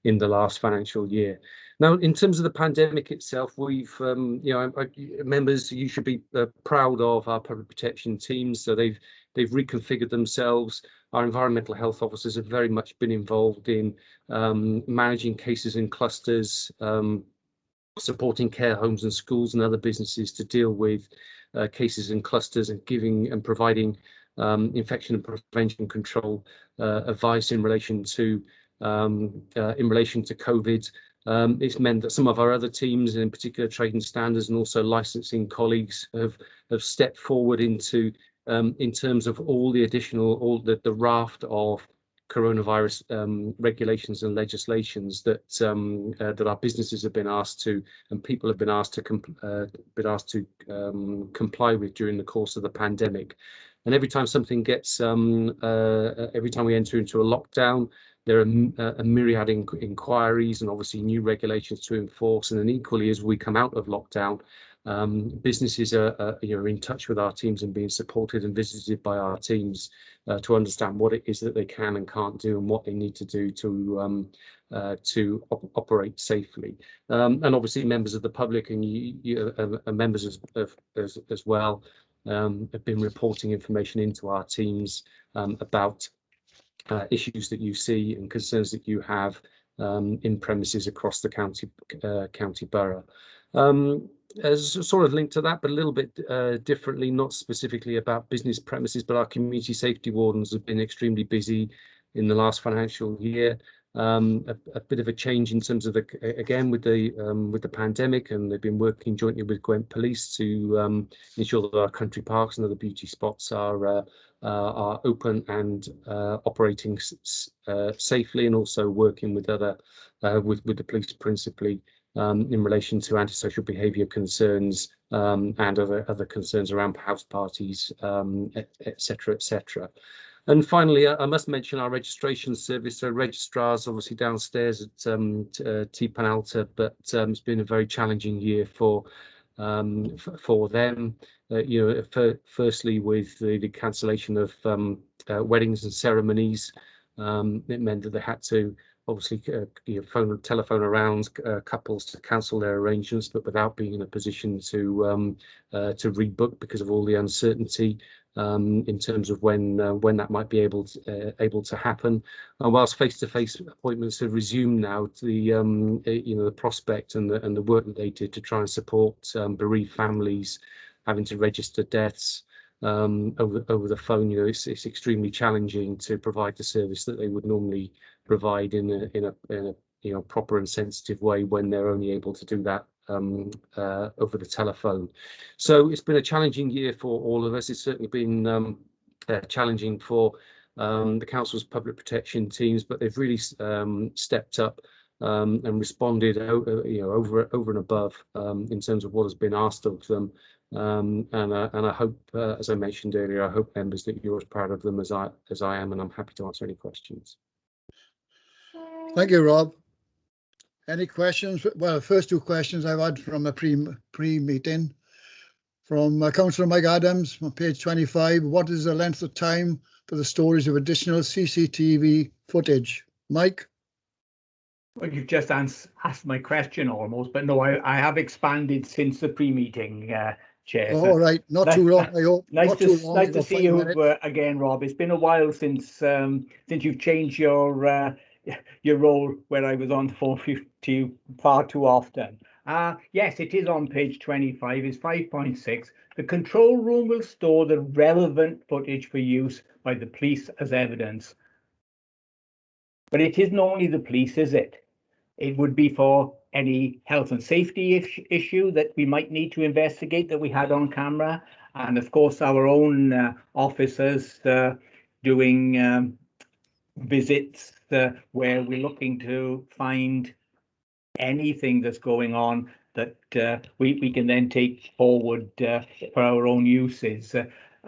in the last financial year. Now, in terms of the pandemic itself, we've, members, you should be proud of our public protection teams. So they've reconfigured themselves. Our environmental health officers have very much been involved in managing cases in clusters, supporting care homes and schools and other businesses to deal with cases in clusters and giving and providing infection and prevention control advice in relation to COVID. It's meant that some of our other teams, and in particular trading standards and also licensing colleagues, have stepped forward into in terms of all the additional, the raft of coronavirus regulations and legislations that that our businesses have been asked to, and people have been asked to comply with during the course of the pandemic. And every time something gets, every time we enter into a lockdown, there are a myriad inquiries and obviously new regulations to enforce. And then equally, as we come out of lockdown, businesses are in touch with our teams and being supported and visited by our teams to understand what it is that they can and can't do and what they need to do to operate safely. And obviously, members of the public and members as well have been reporting information into our teams about issues that you see and concerns that you have in premises across the county borough. As sort of linked to that, but a little bit differently, not specifically about business premises, but our community safety wardens have been extremely busy in the last financial year. A bit of a change in terms of again with the pandemic, and they've been working jointly with Gwent Police to ensure that our country parks and other beauty spots are open and operating safely, and also working with other with the police principally in relation to antisocial behaviour concerns and other concerns around house parties, etc., etc. And finally, I must mention our registration service. So registrars obviously downstairs at T Penalta, but it's been a very challenging year for them. Firstly, with the cancellation of weddings and ceremonies, it meant that they had to obviously telephone around couples to cancel their arrangements, but without being in a position to rebook because of all the uncertainty in terms of when that might be able to happen. And whilst face-to-face appointments have resumed now, the prospect and the work that they did to try and support bereaved families having to register deaths over the phone, it's extremely challenging to provide the service that they would normally provide in a proper and sensitive way when they're only able to do that over the telephone. So it's been a challenging year for all of us. It's certainly been challenging for the council's public protection teams, but they've really stepped up and responded over and above in terms of what has been asked of them. And I hope, as I mentioned earlier, I hope members that you're as proud of them as I am, and I'm happy to answer any questions. Thank you, Rob. Any questions? Well, the first two questions I've had from the pre-meeting from Councillor Mike Adams on page 25. What is the length of time for the storage of additional CCTV footage? Mike? Well, you've just asked my question almost, but no, I have expanded since the pre-meeting, Chair. Oh, all right, not too long, I hope. Nice to see you minutes. again, Rob. It's been a while since you've changed your role where I was on 450 far too often. Yes, it is on page 25. It's 5.6. The control room will store the relevant footage for use by the police as evidence. But it isn't only the police, is it? It would be for any health and safety issue that we might need to investigate that we had on camera. And of course, our own officers doing visits where we're looking to find anything that's going on that we can then take forward for our own uses.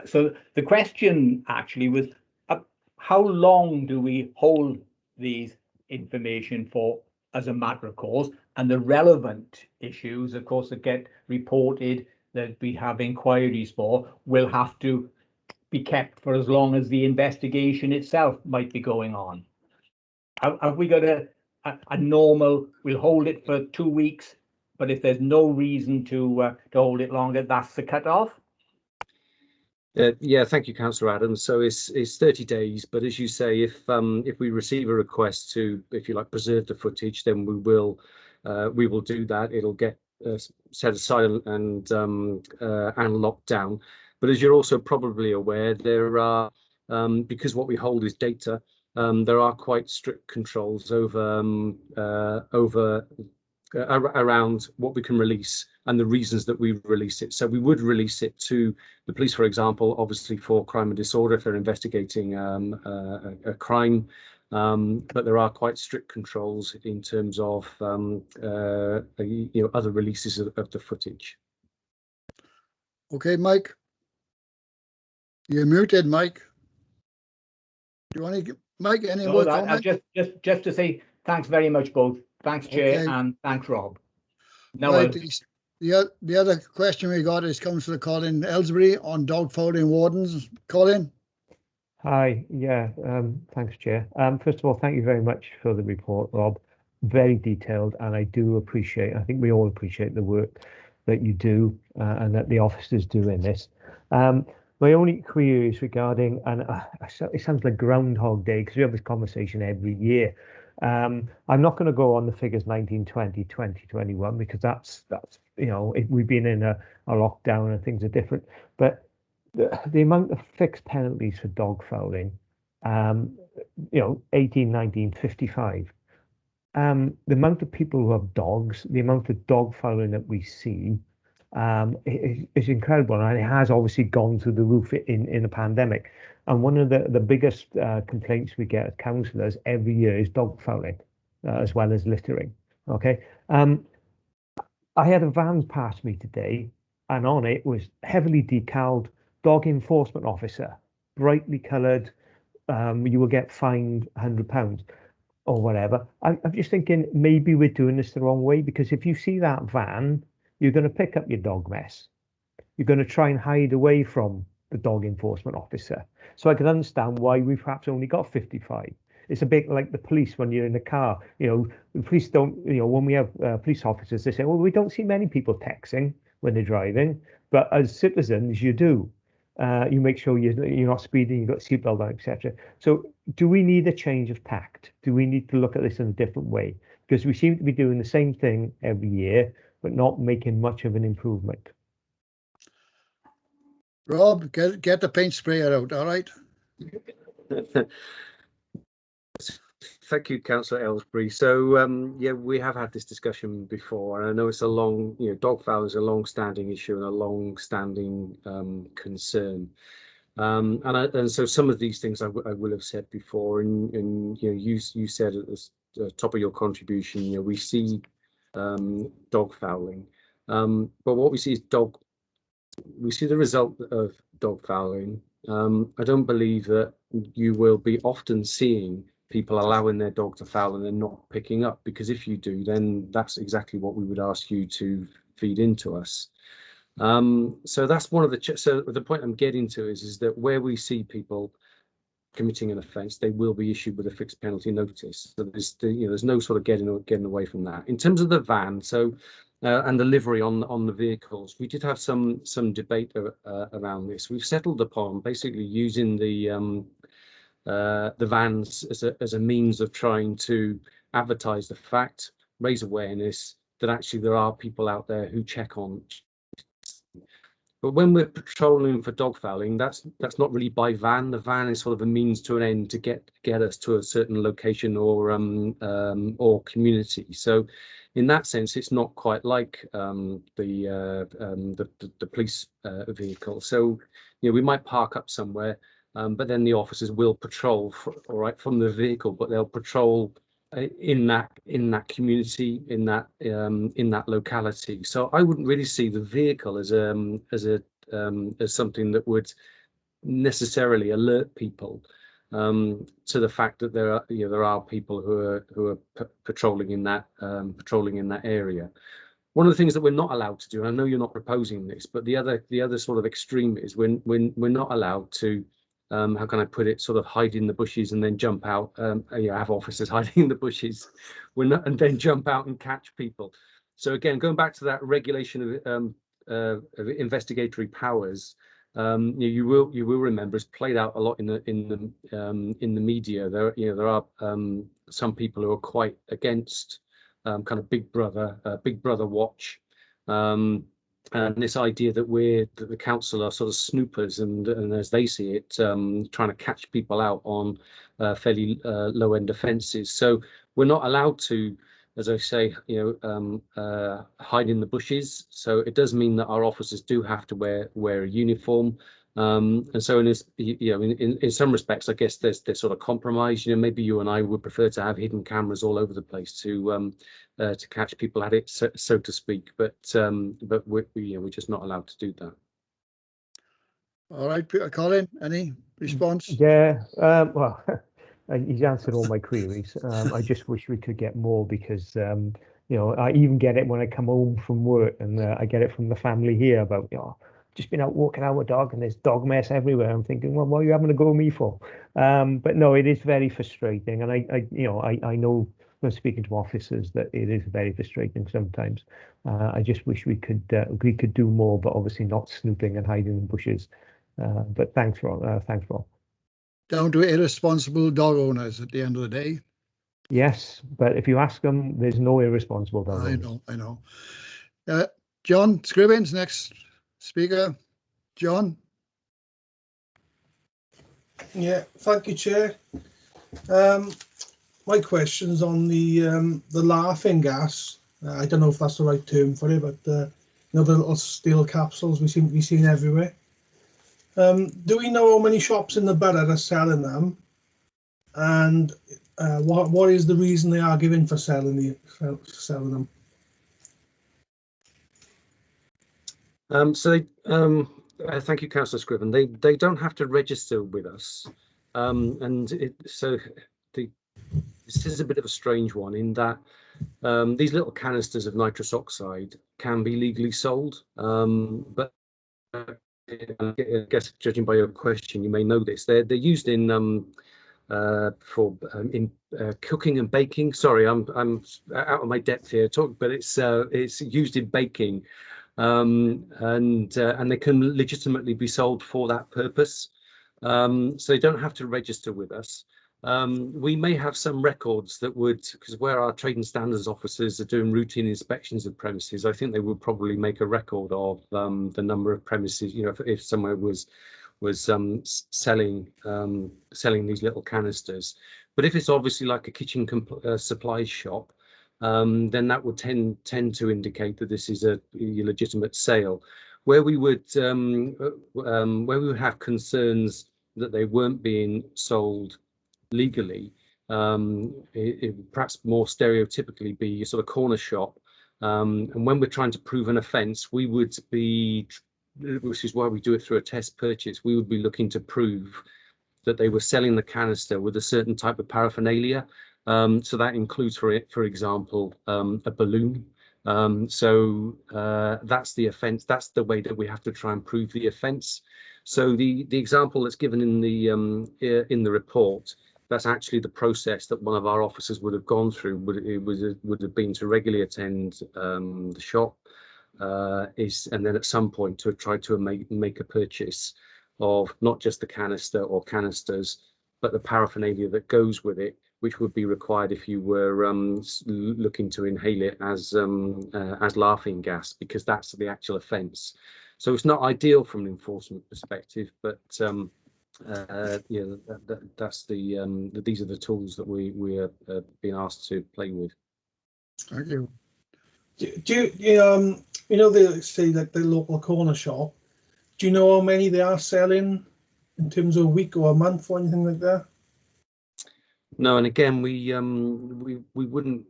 So the question actually was, how long do we hold these information for as a matter of course, And the relevant issues, of course, that get reported that we have inquiries for will have to be kept for as long as the investigation itself might be going on. Have we got a normal, we'll hold it for 2 weeks, but if there's no reason to hold it longer, that's the cut-off? Yeah, thank you, Councillor Adams. So it's 30 days, but as you say, if we receive a request to, if you like, preserve the footage, then we will do that. It'll get set aside and locked down. But as you're also probably aware, there are because what we hold is data. There are quite strict controls around what we can release and the reasons that we release it. So we would release it to the police, for example, obviously for crime and disorder if they're investigating a crime. But there are quite strict controls in terms of other releases of the footage. Okay, Mike. You're muted, Mike. Do you want to give Mike any more comments? Just to say thanks very much, both. Thanks, Chair, and thanks, Rob. Now, right, the other question we got is Councillor Colin Ellsbury on dog fouling wardens. Colin? Hi, yeah, thanks, Chair. First of all, thank you very much for the report, Rob. Very detailed, and I do appreciate, I think we all appreciate the work that you do and that the officers do in this. My only query is regarding, and it sounds like Groundhog Day because we have this conversation every year. I'm not going to go on the figures 1920, 2021 because that's we've been in a lockdown and things are different. But the amount of fixed penalties for dog fouling, 18, 19, 55. The amount of people who have dogs, the amount of dog fouling that we see is incredible, and it has obviously gone through the roof in the pandemic. And one of the biggest complaints we get as councillors every year is dog fouling, as well as littering. Okay, I had a van pass me today, and on it was heavily decaled dog enforcement officer, brightly coloured. You will get fined £100 or whatever. I'm just thinking maybe we're doing this the wrong way, because if you see that van, you're going to pick up your dog mess. You're going to try and hide away from the dog enforcement officer. So I can understand why we've perhaps only got 55. It's a bit like the police when you're in a car. The police don't, when we have police officers, they say, well, we don't see many people texting when they're driving, but as citizens, you do. You make sure you're not speeding, you've got seatbelt on, etc. So do we need a change of tact? Do we need to look at this in a different way? Because we seem to be doing the same thing every year, but not making much of an improvement. Rob, get the paint sprayer out, all right? Thank you, Councillor Ellsbury. So, yeah, we have had this discussion before, and I know it's a long, dog fouling is a long-standing issue and a long-standing concern. And so some of these things I will have said before, and you said at the top of your contribution, we see dog fouling, but what we see is we see the result of dog fouling. I don't believe that you will be often seeing people allowing their dog to foul and they're not picking up, because if you do, then that's exactly what we would ask you to feed into us. So that's one of the point I'm getting to is that where we see people committing an offence, they will be issued with a fixed penalty notice. So there's no sort of getting away from that. In terms of the van, and the livery on the vehicles, we did have some debate around this. We've settled upon basically using the vans as a means of trying to advertise the fact, raise awareness that actually there are people out there who check on. But when we're patrolling for dog fouling, that's not really by van. The van is sort of a means to an end to get us to a certain location or community. So, in that sense, it's not quite like the police vehicle. So, we might park up somewhere, but then the officers will patrol from the vehicle, but they'll patrol in that community, in that locality. So I wouldn't really see the vehicle as something that would necessarily alert people. to the fact that there are people who are patrolling in that area. One of the things that we're not allowed to do, and I know you're not proposing this, but the other sort of extreme is when we're not allowed to, how can I put it, sort of hide in the bushes and then jump out. Have officers hiding in the bushes, and then jump out and catch people. So again, going back to that regulation of investigatory powers, you will remember it's played out a lot in the media. There are some people who are quite against kind of Big Brother watch, and this idea that the council are sort of snoopers and as they see it, trying to catch people out on fairly low end offences. So we're not allowed to, as I say, hide in the bushes. So it does mean that our officers do have to wear a uniform. And so in this, in some respects, I guess there's sort of compromise. Maybe you and I would prefer to have hidden cameras all over the place to catch people at it, so to speak. But we're just not allowed to do that. All right, Colin, any response? Yeah, well, he's answered all my queries. I just wish we could get more because, I even get it when I come home from work and I get it from the family here about, just been out walking our dog and there's dog mess everywhere. I'm thinking, well, what are you having to go with me for? But no, it is very frustrating. And I know when speaking to officers that it is very frustrating sometimes. I just wish we could do more, but obviously not snooping and hiding in bushes. But thanks, Rob. Down to irresponsible dog owners at the end of the day. Yes, but if you ask them, there's no irresponsible dog owners. I know. John Scribbins, next speaker. John. Yeah, thank you, Chair. My question's on the laughing gas. I don't know if that's the right term for it, but the little steel capsules we seem to be seeing everywhere. Do we know how many shops in the borough are selling them, and what is the reason they are giving for selling them? Thank you, Councillor Scriven. They don't have to register with us, this is a bit of a strange one in that these little canisters of nitrous oxide can be legally sold, but I guess judging by your question, you may know this. They're used in cooking and baking. Sorry, I'm out of my depth here, but it's used in baking. And they can legitimately be sold for that purpose. So they don't have to register with us. We may have some records that would, because where our trade and standards officers are doing routine inspections of premises, I think they would probably make a record of the number of premises. If somewhere was selling these little canisters. But if it's obviously like a kitchen supplies shop, then that would tend to indicate that this is a legitimate sale. Where we would have concerns that they weren't being sold legally, it perhaps more stereotypically be a sort of corner shop. And when we're trying to prove an offence, we would be, which is why we do it through a test purchase, we would be looking to prove that they were selling the canister with a certain type of paraphernalia. So that includes, for example, a balloon. So that's the offence. That's the way that we have to try and prove the offence. So the example that's given in the report, that's actually the process that one of our officers would have gone through. Would have been to regularly attend the shop, and then at some point to try to make a purchase of not just the canister or canisters, but the paraphernalia that goes with it, which would be required if you were looking to inhale it as laughing gas, because that's the actual offence. So it's not ideal from an enforcement perspective, but that's these are the tools that we are being asked to play with. Thank you. Do you they say like the local corner shop? Do you know how many they are selling in terms of a week or a month or anything like that? No, and again, we wouldn't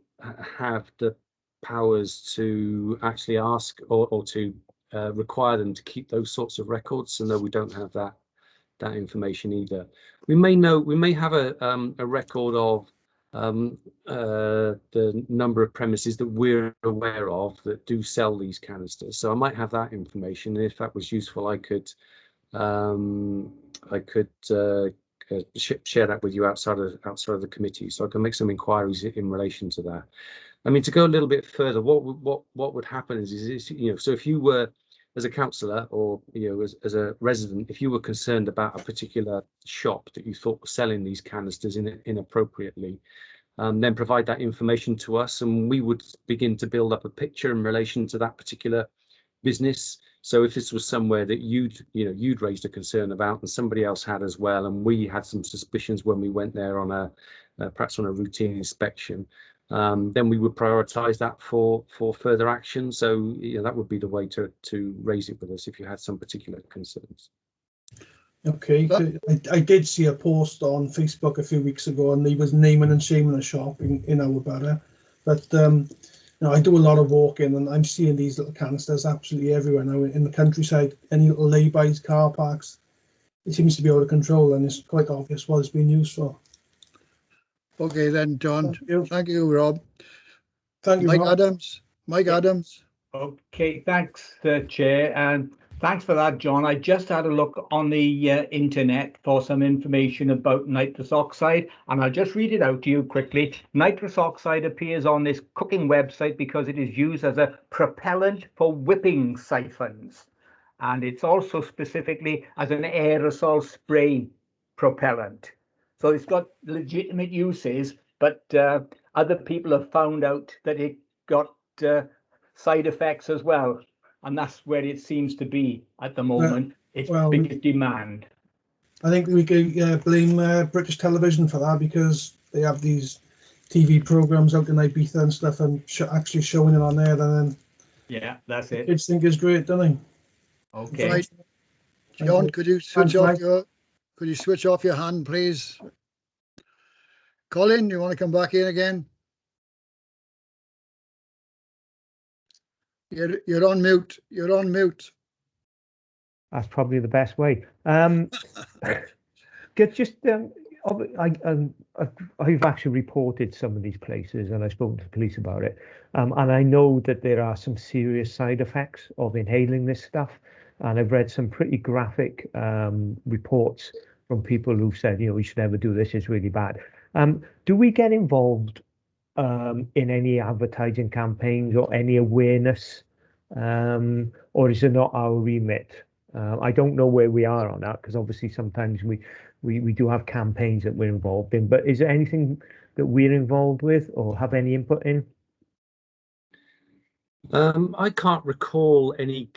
have the powers to actually ask or to require them to keep those sorts of records. So no, we don't have that that information either. We may have a record of the number of premises that we're aware of that do sell these canisters. So I might have that information, and if that was useful, I could share that with you outside of the committee, so I can make some inquiries in relation to that. I mean, to go a little bit further, what would happen is you know, so if you were, as a councillor or, you know, as a resident, if you were concerned about a particular shop that you thought was selling these canisters inappropriately, then provide that information to us, and we would begin to build up a picture in relation to that particular business. So if this was somewhere that you'd raised a concern about and somebody else had as well, and we had some suspicions when we went there on perhaps on a routine inspection, then we would prioritise that for further action. So that would be the way to raise it with us if you had some particular concerns. Okay, I did see a post on Facebook a few weeks ago, and he was naming and shaming a shop in our borough. But I do a lot of walking, and I'm seeing these little canisters absolutely everywhere now in the countryside. Any little lay-bys, car parks, it seems to be out of control, and it's quite obvious what it's being used for. Okay then, John. Thank you, Rob. Thank you, Mike Rob. Adams. Mike Adams. Okay, thanks, Chair, and thanks for that, John. I just had a look on the internet for some information about nitrous oxide, and I'll just read it out to you quickly. Nitrous oxide appears on this cooking website because it is used as a propellant for whipping siphons, and it's also specifically as an aerosol spray propellant. So it's got legitimate uses, but other people have found out that it got side effects as well, and that's where it seems to be at the moment. Its biggest demand. I think we could blame British television for that, because they have these TV programs out in Ibiza and stuff, and actually showing it on there. Then yeah, that's it. Kids think it's great, don't they? Okay. Right. John, could you switch off your hand, please? Colin, you want to come back in again? You're on mute. You're on mute. That's probably the best way. I've actually reported some of these places, and I've spoken to the police about it. And I know that there are some serious side effects of inhaling this stuff. And I've read some pretty graphic reports from people who've said, we should never do this, it's really bad. Do we get involved in any advertising campaigns or any awareness, or is it not our remit? I don't know where we are on that, because obviously sometimes we do have campaigns that we're involved in, but is there anything that we're involved with or have any input in? I can't recall any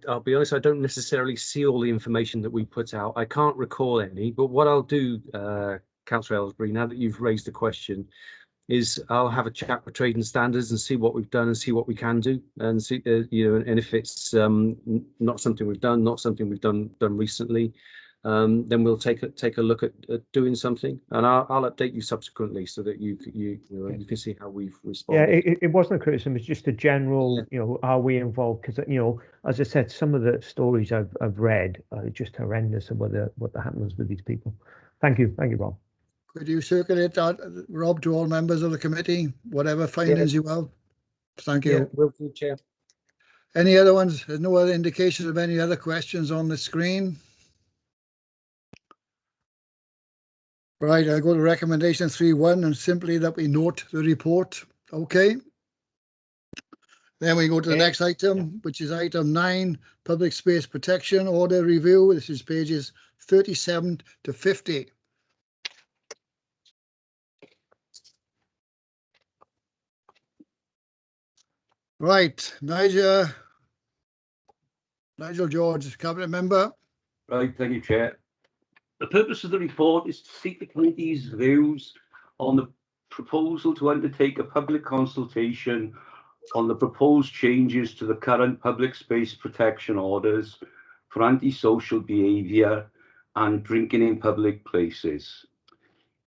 I'll be honest, I don't necessarily see all the information that we put out. I can't recall any, but what I'll do, Councillor Ellsbury, now that you've raised the question, is I'll have a chat with Trade and Standards and see what we've done and see what we can do, and see, and if it's not something we've done, not something we've done recently, then we'll take a look at doing something, and I'll update you subsequently so that you can see how we've responded. Yeah, it wasn't a criticism; it's just a general, are we involved? Because as I said, some of the stories I've read are just horrendous of what happens with these people. Thank you, Rob. Could you circulate that, Rob, to all members of the committee, whatever findings you have? Thank you. Yeah, will do, Chair. Any other ones? There's no other indication of any other questions on the screen. Right, I go to recommendation 3.1 and simply that we note the report. Okay. Then we go to the next item, which is item 9, Public Space Protection Order Review. This is pages 37 to 50. Right, Nigel George, Cabinet Member. Right, thank you, Chair. The purpose of the report is to seek the committee's views on the proposal to undertake a public consultation on the proposed changes to the current public space protection orders for antisocial behaviour and drinking in public places.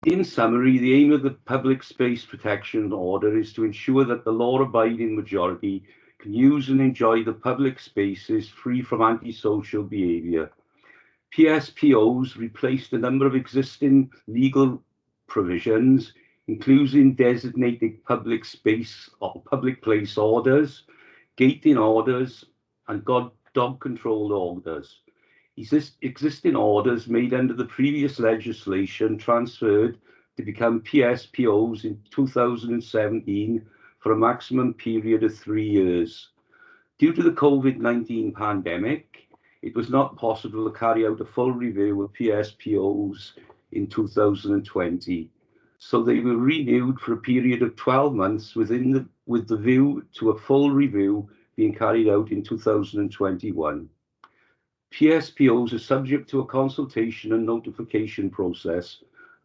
In summary, the aim of the public space protection order is to ensure that the law-abiding majority can use and enjoy the public spaces free from antisocial behaviour. PSPOs replaced a number of existing legal provisions, including designated public space or public place orders, gating orders, and dog control orders. Existing orders made under the previous legislation transferred to become PSPOs in 2017 for a maximum period of 3 years. Due to the COVID-19 pandemic, it was not possible to carry out a full review of PSPOs in 2020. So they were renewed for a period of 12 months with the view to a full review being carried out in 2021. PSPOs are subject to a consultation and notification process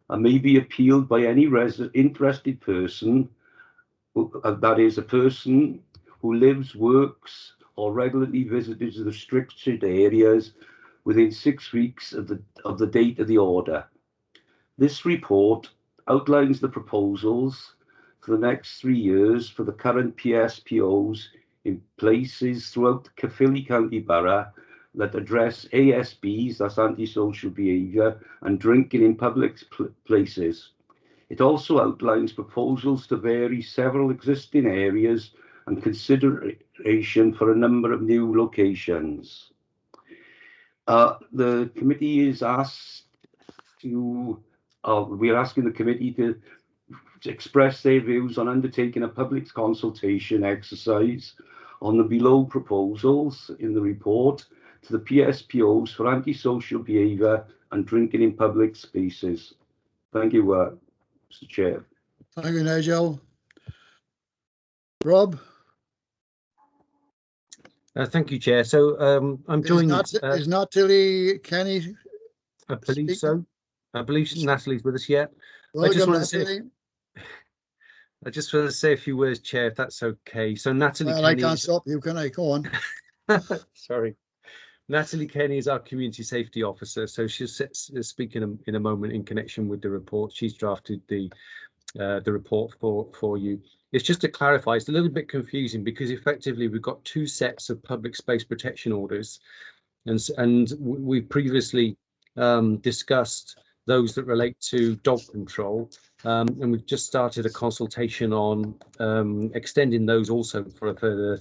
and may be appealed by any interested person, that is, a person who lives, works, or regularly visits the restricted areas within 6 weeks of the date of the order. This report outlines the proposals for the next 3 years for the current PSPOs in places throughout the Caerphilly County Borough that address ASBs, that's antisocial behaviour, and drinking in public places. It also outlines proposals to vary several existing areas and consideration for a number of new locations. The committee is asked to, we're asking the committee to express their views on undertaking a public consultation exercise on the below proposals in the report to the PSPOs for antisocial behaviour and drinking in public spaces. Thank you, Mr. Chair. Thank you, Nigel. Rob? Thank you, Chair. So I'm joined. Is Natalie Kenny? I believe so. I believe Natalie's with us yet. Welcome, Natalie. I just want to say a few words, Chair, if that's okay. So Natalie Kenny. I can't stop you, can I? Go on. Sorry. Natalie Kenny is our Community Safety Officer, so she'll speak in a moment in connection with the report. She's drafted the report for you. It's just to clarify, it's a little bit confusing because effectively we've got two sets of public space protection orders, and we previously discussed those that relate to dog control, and we've just started a consultation on extending those also for a further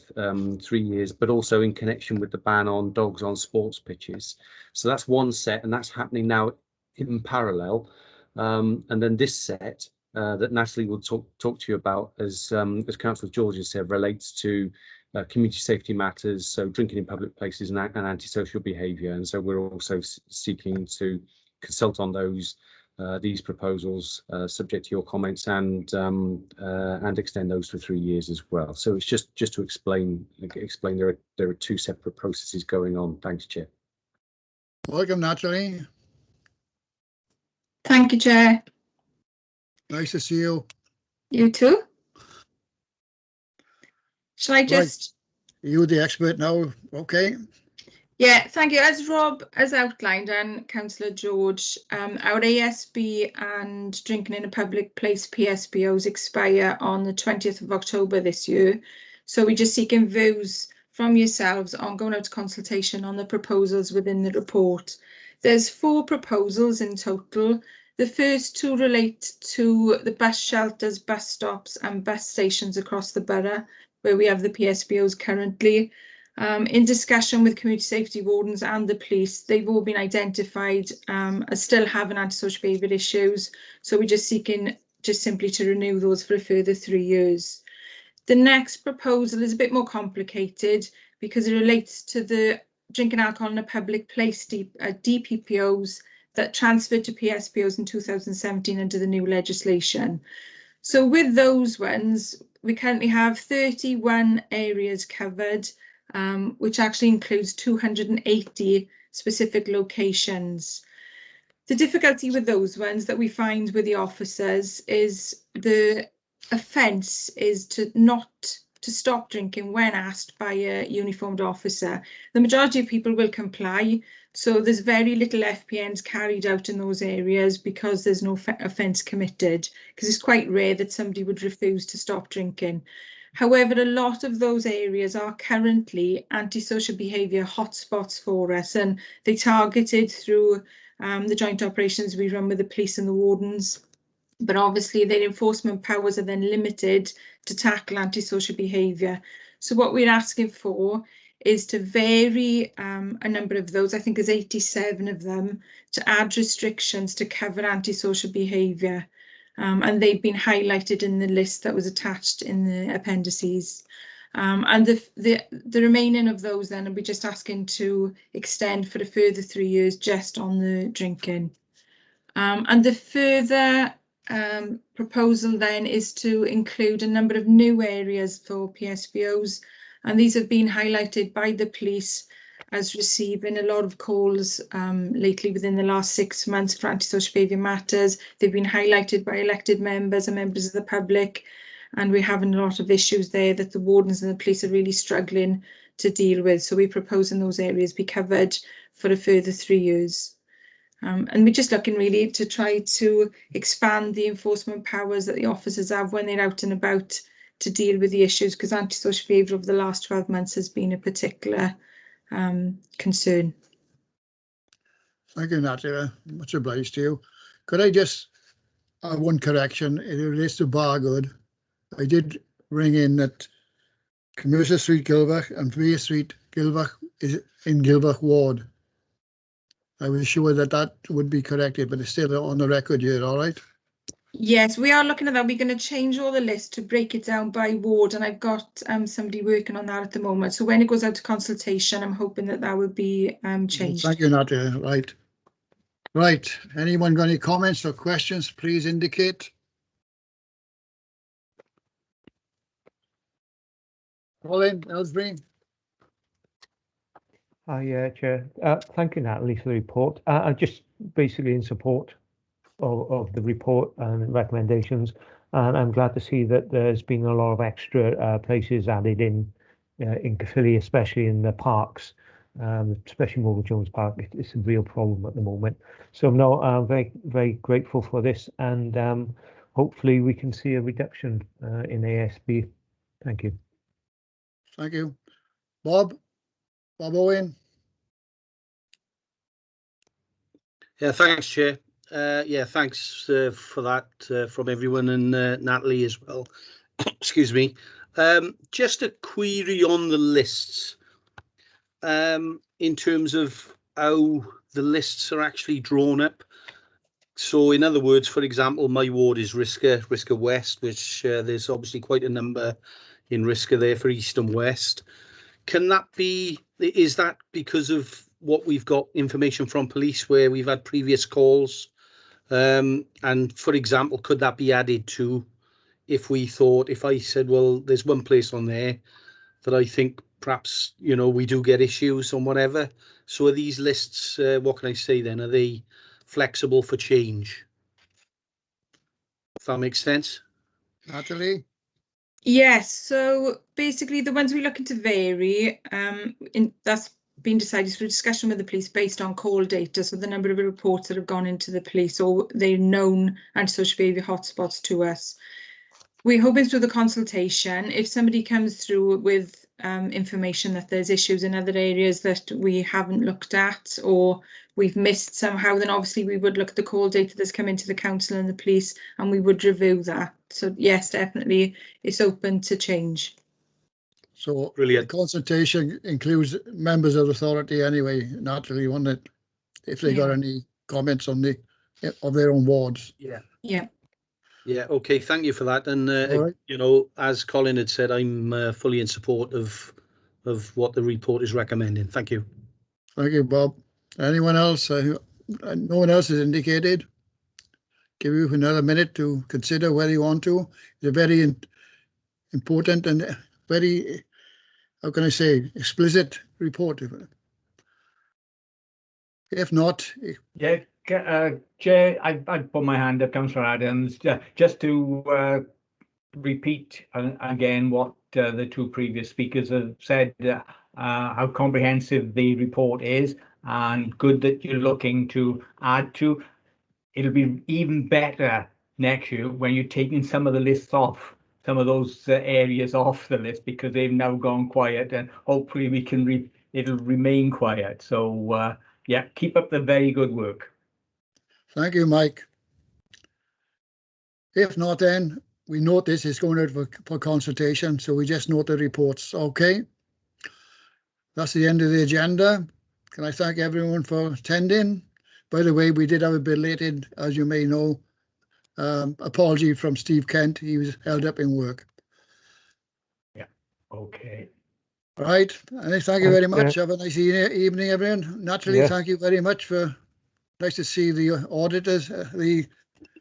3 years, but also in connection with the ban on dogs on sports pitches. So that's one set, and that's happening now in parallel. And then this set that Natalie will talk to you about, as Councillor George has said, relates to community safety matters, so drinking in public places and antisocial behaviour. And so we're also seeking to consult on these proposals, subject to your comments, and extend those for 3 years as well. So it's just to explain there are two separate processes going on. Thanks, Chair. Welcome, Natalie. Thank you, Chair. Nice to see you. You too. Shall I just... Right. You the expert now, okay? Yeah, thank you. As Rob has outlined and Councillor George, our ASB and drinking in a public place PSPOs expire on the 20th of October this year. So we're just seeking views from yourselves on going out to consultation on the proposals within the report. There's 4 proposals in total. The first 2 relate to the bus shelters, bus stops and bus stations across the borough, where we have the PSPOs currently. In discussion with community safety wardens and the police, they've all been identified as still having antisocial behaviour issues. So we're just seeking simply to renew those for a further 3 years. The next proposal is a bit more complicated because it relates to the drinking alcohol in a public place DPPOs that transferred to PSPOs in 2017 under the new legislation. So with those ones, we currently have 31 areas covered, which actually includes 280 specific locations. The difficulty with those ones that we find with the officers is the offence is to stop drinking when asked by a uniformed officer. The majority of people will comply, so there's very little FPNs carried out in those areas because there's no offence committed, because it's quite rare that somebody would refuse to stop drinking. However, a lot of those areas are currently antisocial behaviour hotspots for us, and they're targeted through the joint operations we run with the police and the wardens. But obviously their enforcement powers are then limited to tackle antisocial behaviour. So what we're asking for is to vary a number of those, I think there's 87 of them, to add restrictions to cover antisocial behaviour. And they've been highlighted in the list that was attached in the appendices. And the remaining of those then, are we just asking to extend for a further 3 years just on the drinking. And the further proposal then is to include a number of new areas for PSBOs, and these have been highlighted by the police as receiving a lot of calls lately within the last 6 months for antisocial behaviour matters. They've been highlighted by elected members and members of the public, and we're having a lot of issues there that the wardens and the police are really struggling to deal with. So we're proposing those areas be covered for a further 3 years. And we're just looking really to try to expand the enforcement powers that the officers have when they're out and about to deal with the issues, because antisocial behaviour over the last 12 months has been a particular concern. Thank you, Natalie. Much obliged to you. Could I just have one correction? It relates to Bargood. I did ring in that Commercial Street, Gilbert, and Vere Street, Gilbert, is in Gilbert Ward. I was sure that that would be corrected, but it's still on the record here, all right? Yes, we are looking at that. We're going to change all the list to break it down by ward, and I've got somebody working on that at the moment. So when it goes out to consultation, I'm hoping that that would be changed. Thank you, Natalie. Right. Right. Anyone got any comments or questions, please indicate. Colin, Ellsbury. Hi, Chair. Thank you, Natalie, for the report. I'm just basically in support of the report and recommendations, and I'm glad to see that there's been a lot of extra places added in Caerphilly, especially in the parks, especially Morgan Jones Park. It's a real problem at the moment. So no, I'm very, very grateful for this, and hopefully we can see a reduction in ASB. Thank you. Thank you. Bob Owen. Yeah, thanks, Chair. Yeah, thanks for that from everyone, and Natalie as well. Excuse me. Just a query on the lists in terms of how the lists are actually drawn up. So in other words, for example, my ward is Risca West, which there's obviously quite a number in Risca there for East and West. Can that be, is that because of what we've got information from police where we've had previous calls? And for example, could that be added to if we thought, if I said, well, there's one place on there that I think perhaps, you know, we do get issues on whatever. So are these lists, what can I say then? Are they flexible for change? If that makes sense. Natalie? Yes, so basically the ones we're looking to vary, that's been decided through discussion with the police based on call data, so the number of reports that have gone into the police or they're known antisocial behaviour hotspots to us. We're hoping through the consultation, if somebody comes through with information that there's issues in other areas that we haven't looked at or we've missed somehow, then obviously we would look at the call data that's come into the council and the police and we would review that. So yes, definitely it's open to change. So brilliant. The consultation includes members of authority anyway, naturally, wouldn't it? If they got any comments on of their own wards. Yeah. Yeah. Yeah, okay, thank you for that. And, right. You know, as Colin had said, I'm fully in support of what the report is recommending. Thank you. Thank you, Bob. Anyone else? No one else has indicated. Give you another minute to consider whether you want to. It's a very important and very, how can I say, explicit report. If not... Yeah, Chair, I put my hand up, Councillor Adams, just to repeat again what the two previous speakers have said, how comprehensive the report is, and good that you're looking to add to. It'll be even better next year when you're taking some of the lists off some of those areas off the list because they've now gone quiet, and hopefully we can it'll remain quiet. So yeah, keep up the very good work. Thank you, Mike. If not, then we note this is going out for consultation, so we just note the reports. Okay. That's the end of the agenda. Can I thank everyone for attending? By the way, we did have a belated, as you may know, apology from Steve Kent. He was held up in work. Yeah. Okay. All right. And thank you very much. Have a nice evening, everyone. Natalie, thank you very much for. Nice to see the auditors, the